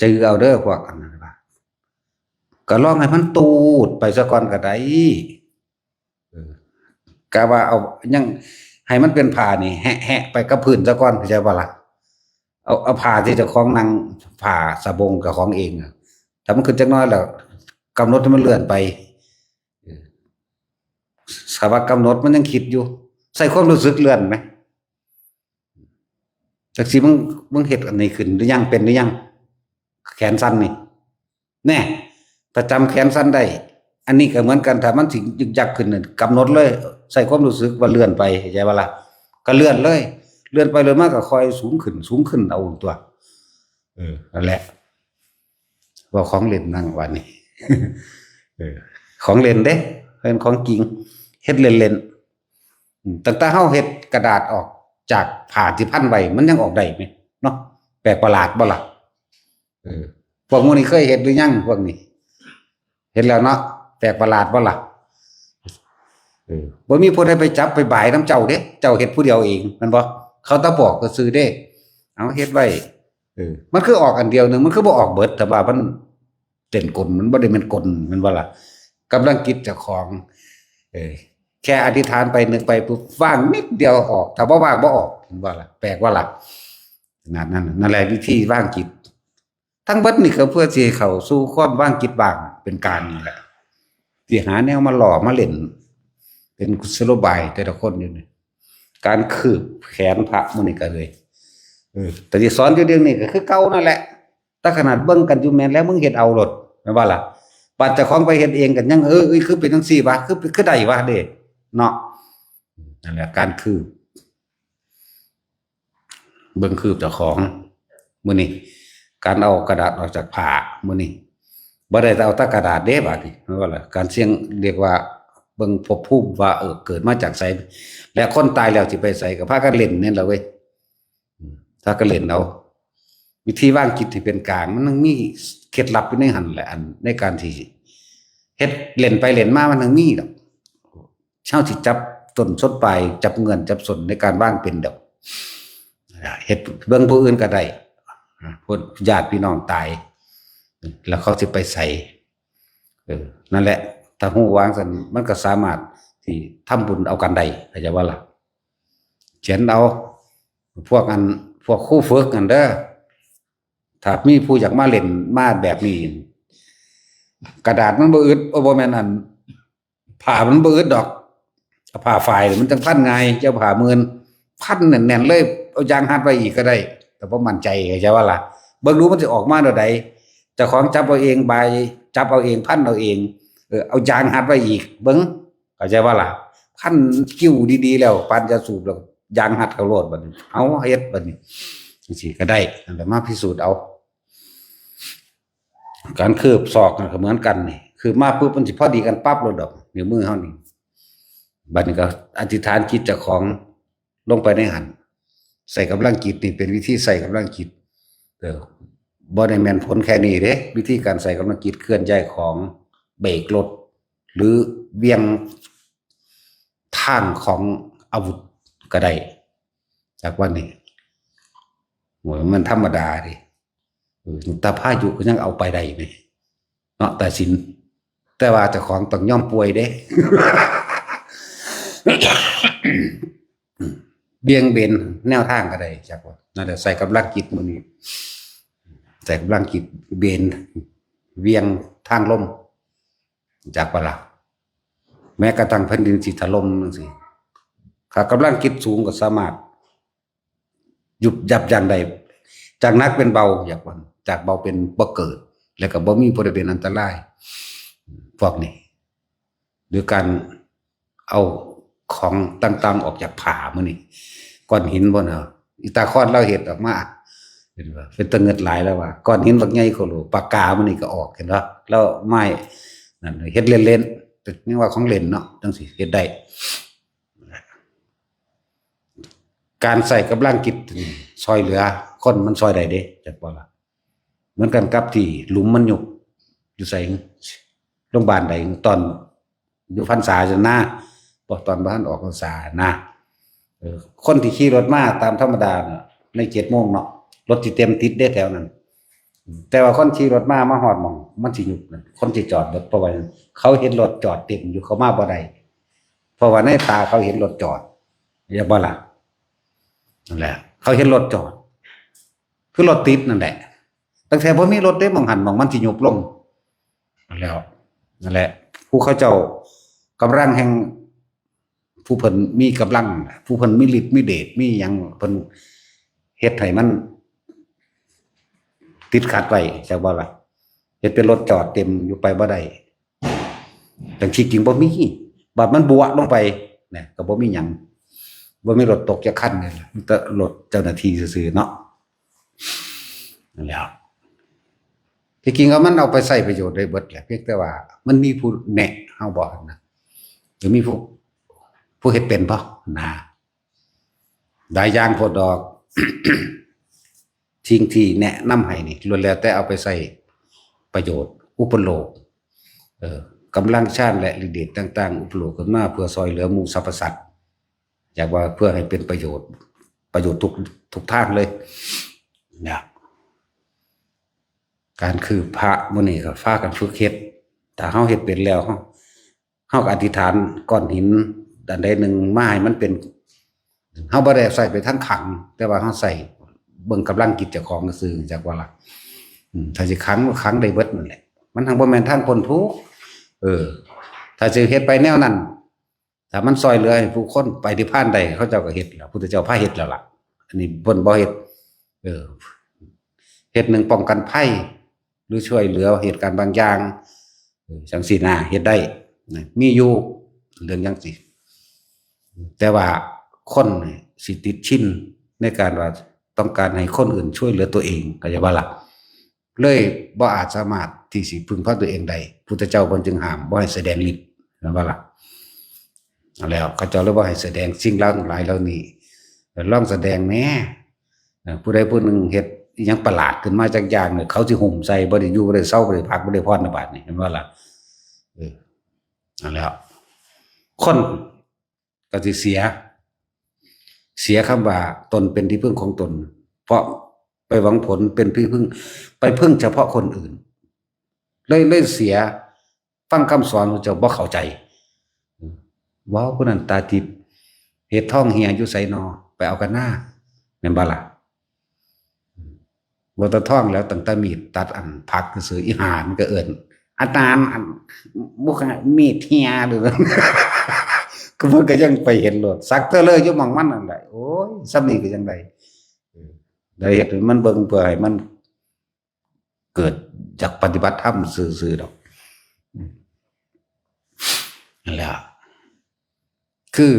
จือเอาเด้อพวกอันนั้นว่าก็ลองให้มันตูดไปซะก่อนก็ได้กะว่าเอายังให้มันเป็นผ้านี่แหะไปกับพื้นซะก่อนเข้าใจบ่ล่ะเอาผ้าที่เจ้าของนั่งผ้าสบงกับของเองถ้ามันขึ้นจักน้อยแล้วกำหนดให้มันเลื่อนไปสภาวะกำหนดมันยังคิดอยู่ใส่ความรู้สึกเลื่อนไหมจักสิมึงเฮ็ดอันนี้ขึ้นหรือยังเป็นหรือยังแขนสั้นนี่แน่ถ้าจำแขนสั้นได้อันนี้ก็เหมือนกันถ้ามันสิยึกยักขึ้นกำหนดเลยใส่ความรู้สึกว่าเลื่อนไปเข้าใจบ่ล่ะก็เลื่อนเลยเลื่อนไปเลยมากก็ค่อยสูงขึ้นเอาตัวนั่นแหละว่าของเล่นนั่งวันนี้ของเล่นเด้เป็นของจริงเฮ็ดเล่นๆตั้งแต่เฮาเฮ็ดกระดาษออกจากผ้าที่พันไว้มันยังออกได้ไหมเนาะแปลกประหลาดบ่ล่ะพวกมื้อนี้เคยเฮ็ดหรือยังพวกนี้เฮ็ดแล้วเนาะแปลกประหลาดบ่ล่ะบ่มีผู้ใดไปจับไปบ่ายน้ำเจ้าเด้เจ้าเฮ็ดผู้เดียวเองแม่นบ่เขาตะบอกก็ซื้อเด้เอาเฮ็ดไว้มันคือออกอันเดียวนึงมันคือบ่ออกเบิดแต่ว่ามันเต้นกลมันบ่ได้แม่นกลแม่นบ่ล่ะกำลังคิดเจ้าของแค่อธิษฐานไปนึกไปปุ๊บว่างนิดเดียวออกถ้าบ่ว่างบ่ออกเห็นบ่ล่ะแปลกว่าล่ะขนาดนั้นนั่นแหละวิธีว่างจิตทั้งเบิดนี่ก็เพื่อสิเข้าสู่ความว่างจิตว่างเป็นกลางนี่แหละสิหาแนวมาหล่อมาเล่นเป็นกุศโลบายแต่ละคนอยู่นี่การคืบแขนพระมื้อนี้ก็เลยแต่ที่สอนอยู่เรื่องนี้ก็คือเก่านั่นแหละถ้าขนาดเบิ่งกันอยู่แม่นแล้วมึงเฮ็ดเอาโลดแม่นบ่ล่ะปัดเจ้าของไปเฮ็ดเองกันยังคือเป็นจังซี่วะคือได้วะเด้เนาะนั่นแหละการคืบเบิ่งคืบเจ้าของมื้อนี้การเอากระดาษออกจากผ้ามื้อนี้บ่ได้เอาแต่กระดาษเด้บัดนี้แม่นบ่ล่ะการเสี่ยงเรียกว่าเบิ่งภพภูมิว่าเกิดมาจากไสและคนตายแล้วสิไปไสก็พากันเล่นนี่แหละเว้ยถ้าก็เล่นเอาวิธีว่างจิตที่เป็นกลางมันต้องมีเคล็ดลับอยู่ในหั่นแหละอันในการที่เฮ็ดเล่นไปเล่นมามันต้องมีดอกเช้าสิจับต้นชดปลายจับเงินจับสนในการว่างเป็นดอกเฮ็ดเบิ่งผู้อื่นก็ได้พวกญาติพี่น้องตายแล้วเขาสิไปใส่นั่นแหละถ้าฮู้วางซั่นมันก็สามารถที่ทำบุญเอากันได้เข้าใจว่าล่ะเขียนเอาพวกครูฝึกกันเด้อถ้ามีผู้อยากมาเล่นมาแบบนี้กระดาษมันบ่อึดบ่แม่นอันผ้ามันบ่อึดดอกผ้าฝ้ายมันจังพันง่ายเจ้าผ้ามือนพันแน่นๆเลยเอายางรัดไว้อีกก็ได้แต่บ่มั่นใจเข้าใจว่าล่ะเบิ่งดูมันสิออกมาแนวใดเจ้าของจับเอาเองใบจับเอาเองพันเอาเองเอายางรัดไว้อีกเบิ่งเข้าใจว่าล่ะพันกิ้วดีๆแล้วปานจะสูบแล้วยางรัดเข้าโลดบัดนี้เอาเฮ็ดบัดนี้จังซี่ก็ได้นั่นแหละมาพิสูจน์เอาการคืบศอกก็เหมือนกันนี่คือมาปุ๊บมันสิพอดีกันปั๊บเลยดอกนิ้วมือเฮานี่บัดนี้ก็อธิษฐานจิตเจ้าของลงไปในหันใส่กำลังจิตนี่เป็นวิธีใส่กำลังจิตบ่ได้แม่นผลแค่นี้เด้วิธีการใส่กำลังจิตเคลื่อนย้ายของเบรกรถหรือเวียงทางของอาวุธก็ได้จากวันนี้โหมันธรรมดาดิตาพายุก็ยังเอาไปได้ไหมเนาะแต่สินแต่ว่าเจ้าของต้องย่อมป่วยเด้ เบี่ยงเบนแนวทางก็ได้จักว่านั่นแหละใส่กำลังจิตมื้อนี้ใส่กำลังจิตเบนเวียงทางลมจากว่าล่ะแม้กระทั่งแผ่นดินสิถล่มจังซี่ถ้ากำลังจิตสูงก็สามารถหยุดยับยั้งได้จากหนักเป็นเบาอยากว่าจากเบาเป็นบ่เกิดแล้วก็บ่มีบ่ได้เป็นอันตรายพวกนี้หรือการเอาของต่างๆออกจากผามื้อนี้ก้อนหินบ่เนาะอีตาคอนเราเฮ็ดออกมาเห็นบ่เป็นตะเงิดหลายแล้วว่าก้อนหินบักใหญ่โคโลปากกามื้อนี้ก็ออกเห็นบ่แล้วไม้นั่นเฮ็ดเล่นๆแต่นี่ว่าของเล่นเนาะจังสิเฮ็ดได้การใส่กำลังจิตช่วยเหลือคนมันช่วยได้เด้จักบ่ล่ะเหมือนกันกับที่หลุมมันยุบอยู่ไสโรงพยาบาลใดตอนอยู่พรรษาจังนะบ่ตอนบ่ทันออกพรรษานะคนที่ขี่รถมาตามธรรมดาน่ะใน7:00 นเนาะรถสิเต็มติดเด้แถวนั้นแต่ว่าคนขี่รถมาฮอดหม้องมันสิยุบนั่นคนสิจอดรถเพราะว่าเขาเห็นรถจอดเต็มอยู่เขามาบ่ได้เพราะว่าในตาเขาเห็นรถจอดอย่าบ่ล่ะนั่นแหละเขาเห็นรถจอดคือรถติดนั่นแหละตั้งแต่บ่มีรถเด้หม้องหันหม้องมันสิยุบลงแล้วนั่นแหละผู้เขาเจ้ากำลังแห่งผู้เพิ่นมีกำลังผู้เพิ่นมีฤทธิ์มีเดชมีหยังเพิ่นเฮ็ดให้มันติดขัดไว้จักบ่ล่ะเฮ็ดเป็นรถจอดเต็มอยู่ไปบ่ได้แต่จริงๆบ่มีบัดมันบัวลงไปเนี่ยก็บ่มีหยังบ่มีรถตกจักคันนี่ล่ะมีแต่รถเจ้าหน้าที่ซื่อๆเนาะนั่นแหละที่จริงมันเอาไปใช้ประโยชน์ได้เบิดแหละเพียงแต่ว่ามันมีผู้แนะเฮาบ่นะหรือมีผู้เฮ็ดเป็นบ่นะหลายอย่างโพดดอก สิ่งที่แนะนำให้นี่ล้วนแล้วแต่เอาไปใช้ประโยชน์อุปโลกกำลังชาติและฤทธิ์เดชต่างๆอุปโลกขึ้นมาเพื่อช่วยเหลือหมู่สรรพสัตว์อยากว่าเพื่อให้เป็นประโยชน์ทุกทางเลยเนี่ยการคือพระมื้อนี้ก็พากันฝึกเฮ็ดถ้าเฮาเฮ็ดเป็นแล้วเฮาก็อธิษฐานก้อนหินอันใดหนึ่งมาให้มันเป็นเฮาบ่ได้ใส่ไปทั้งขังแต่ว่าเฮาใส่เบิ่งกำลังจิตเจ้าของซื่อจักว่าล่ะถ้าสิขังได้เบิดนั่นแหละมันทางบ่แม่นทางพ้นทุกข์ถ้าสิเฮ็ดไปแนวนั้นถ้ามันช่วยเหลือให้ผู้คนไปนิพพานได้เขาเจ้าก็เฮ็ดแล้วพุทธเจ้าพาเฮ็ดแล้วล่ะอันนี้เพิ่นบ่เฮ็ดเฮ็ดหนึ่งป้องกันภัยหรือช่วยเหลือเหตุการณ์บางอย่างจังซี่นะเฮ็ดได้มีอยู่เรื่องจังซี่แต่ว่าคนสิติดชินในการว่าต้องการให้คนอื่นช่วยเหลือตัวเองก็จะว่าล่ะเลยบ่อาจสามารถที่สิพึ่งพาตัวเองได้พุทธเจ้าเพิ่นจึงห้ามบ่ให้แสดงฤทธิ์นั่นว่าล่ะแล้วเขาเจ้าเลยบ่ให้แสดงสิ่งเหล่าหลายเหล่านี้ลองแสดงแหน่ผู้ใดผู้หนึ่งเฮ็ดอิหยังประหลาดขึ้นมาจักอย่างเนี่ยเขาสิห่มใส่บ่ได้อยู่บ่ได้เซาบ่ได้พักบ่ได้พรบาดนี่เห็นว่าล่ะนั่นแล้วคนก็สิเสียคำว่าตนเป็นที่พึ่งของตนเพราะไปหวังผลเป็นที่พึ่งไปพึ่งเฉพาะคนอื่นเลยเสียฟังคำสอนพระเจ้าบ่เข้าใจว้าวผู้นั้นตาทิพย์เฮ็ดท้องเหี่ยอยู่ไสนอไปเอากันหน้าแม่นบ่ล่ะบ่ตะท้องแล้วตั้งแต่มีดตัดอันผักซื่ออีห่ามันก็เอิ้นอาจารย์อันบ่มีดเหี่ยหรือ ก็เพิ่นก็ยังไปเห็นโลดสักเทื่อเลยอยู่หม่องมันนั่นแหละโอ้ยซ้ำนี้ก็จังได๋ได้เฮ็ดให้มันเบิ่งเพื่อให้มันเกิดจากปฏิบัติธรรมซื่อๆดอกนั่นแหละคือ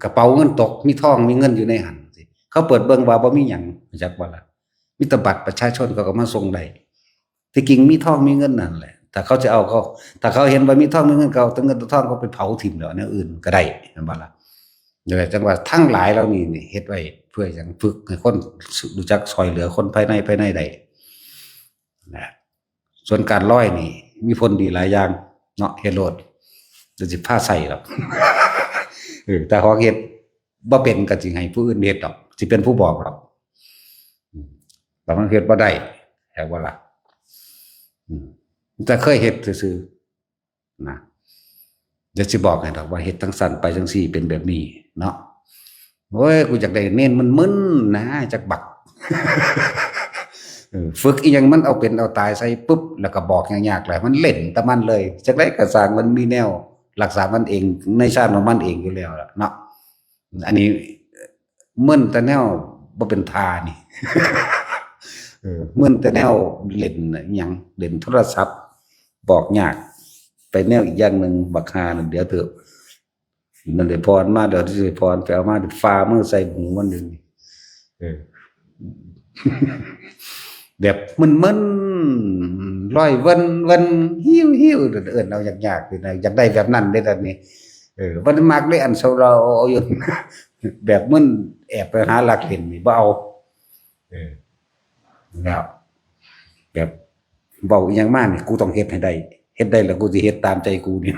กระเป๋าเงินตกมีทองมีเงินอยู่ในหันสิเขาเปิดเบิ่งว่าบ่มีหยังจักบ่ล่ะมีแต่บัตรประชาชนเขาก็มาส่งได้ที่จริงมีทองมีเงินนั่นแหละถ้าเขาจะเอาเขาถ้าเขาเห็นว่ามีทองมีเงินเขาเอาเงินทองเขาไปเผาถิ่มแล้วแนวอื่นก็ได้แม่นบ่ล่ะนั่นแหละจังว่าทั้งหลายเหล่านี้นี่เฮ็ดไว้เพื่อหยังฝึกให้คนรู้จักช่วยเหลือคนภายในได้นะส่วนการร้อยนี่มีผลดีหลายอย่างเนาะเฮ็ดโลดจะสิพาใส่หรอก แต่ของเฮ็ดบ่เป็นก็สิให้ผู้อื่นเฮ็ดดอกสิเป็นผู้บอกหรอกบางคนเฮ็ดบ่ได้แฮะว่าล่ะแต่เคยเฮ็ดซื่อๆนะเดี๋ยวสิบอกให้ดอกว่าเฮ็ดจังซั่นไปจังซี่เป็นแบบนี้เนาะ โอ้ยกูอยากได้เน้นมันมึนนะจักบักฝึกอีหยังมันเอาเป็นเอาตายใส่ปุ๊บแล้วก็บอกยากๆแหละมันเล่นแต่มันเลยจักได้กระสร้างมันมีแนวรักษามันเองในชาติของมันเองอยู่แล้วล่ะเนาะอันนี้มึนแต่แนวบ่เป็นทานี่มึนแต่แนวเล่นอิหยังเล่นโทรศัพท์บอกยากไปแนวอีกอย่างหนึ่งบักฮานั่นเดี๋ยวเถอะนั่นเดี๋ยวพรมาเดี๋ยวที่พรไปเอามาเดี๋ยวฟ้ามือใส่หูมันหนึ่งแบบมันร้อยวันหิวเอิ้นเอายากๆคืออยากได้แบบนั้นได้ตอนนี้มันมักเลยอันเซาเราอยู่แบบมันแอบไปหาหลักเห็นนี่บ่เอาแล้วแบบเว้าอีหยังมานี่กูต้องเฮ็ดให้ได้เฮ็ดได้แล้วกูสิเฮ็ดตามใจกูนี่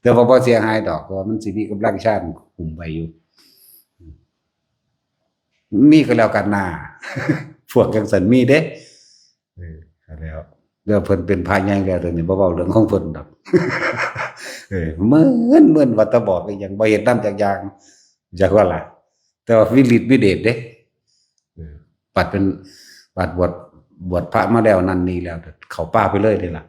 แต่ว่าบ่เสียหายดอกเพราะว่ามันสิมีกำลังชาติคุมไว้อยู่มีก็แล้วกันน่ะ พวกจังซั่นมีเด้แล้วเดี๋ยวเพิ่นเป็นพระใหญ่แล้วตัวนี้บ่เว้าเรื่องของเพิ่นดอก เหมือนว่าแตะบอกอีหยังบ่เฮ็ดนำจักอย่างจักว่าล่ะแต่ว่าวิฤทธิ์วิเดชเด้ปัดเป็นปัดบวชพระมาแล้วนั่นนี่แล้วเข้าป่าไปเลยเด้ล่ะ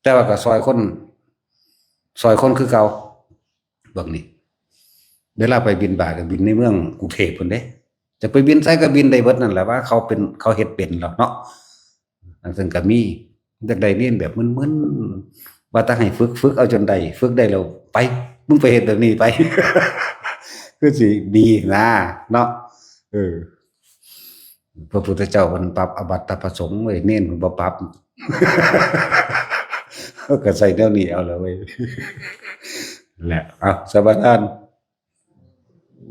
แต่ว่าก็ซอยคนคือเก่าพวกนี้เวลาไปบิณฑบาตก็บินในเมืองกรุงเทพพุ่นเด้จะไปบินไสก็บินได้เบิดนั่นแหละว่าเขาเฮ็ดเป็นแล้วเนาะอันซึ่งก็มีจักได้เรียนแบบมึนๆว่าถ้าให้ฝึกเอาจนได้ฝึกได้แล้วไปมึงไปเฮ็ดแบบนี้ไป คือสิดีนะเนาะพระพุทธเจ้าเพิ่นปรับอบัตตประสงค์ไว้เน้นเพิ่นบ่ปรับ ก็ใส่แนวนี้เอาแล้วเว้ยแหละเอาสบาย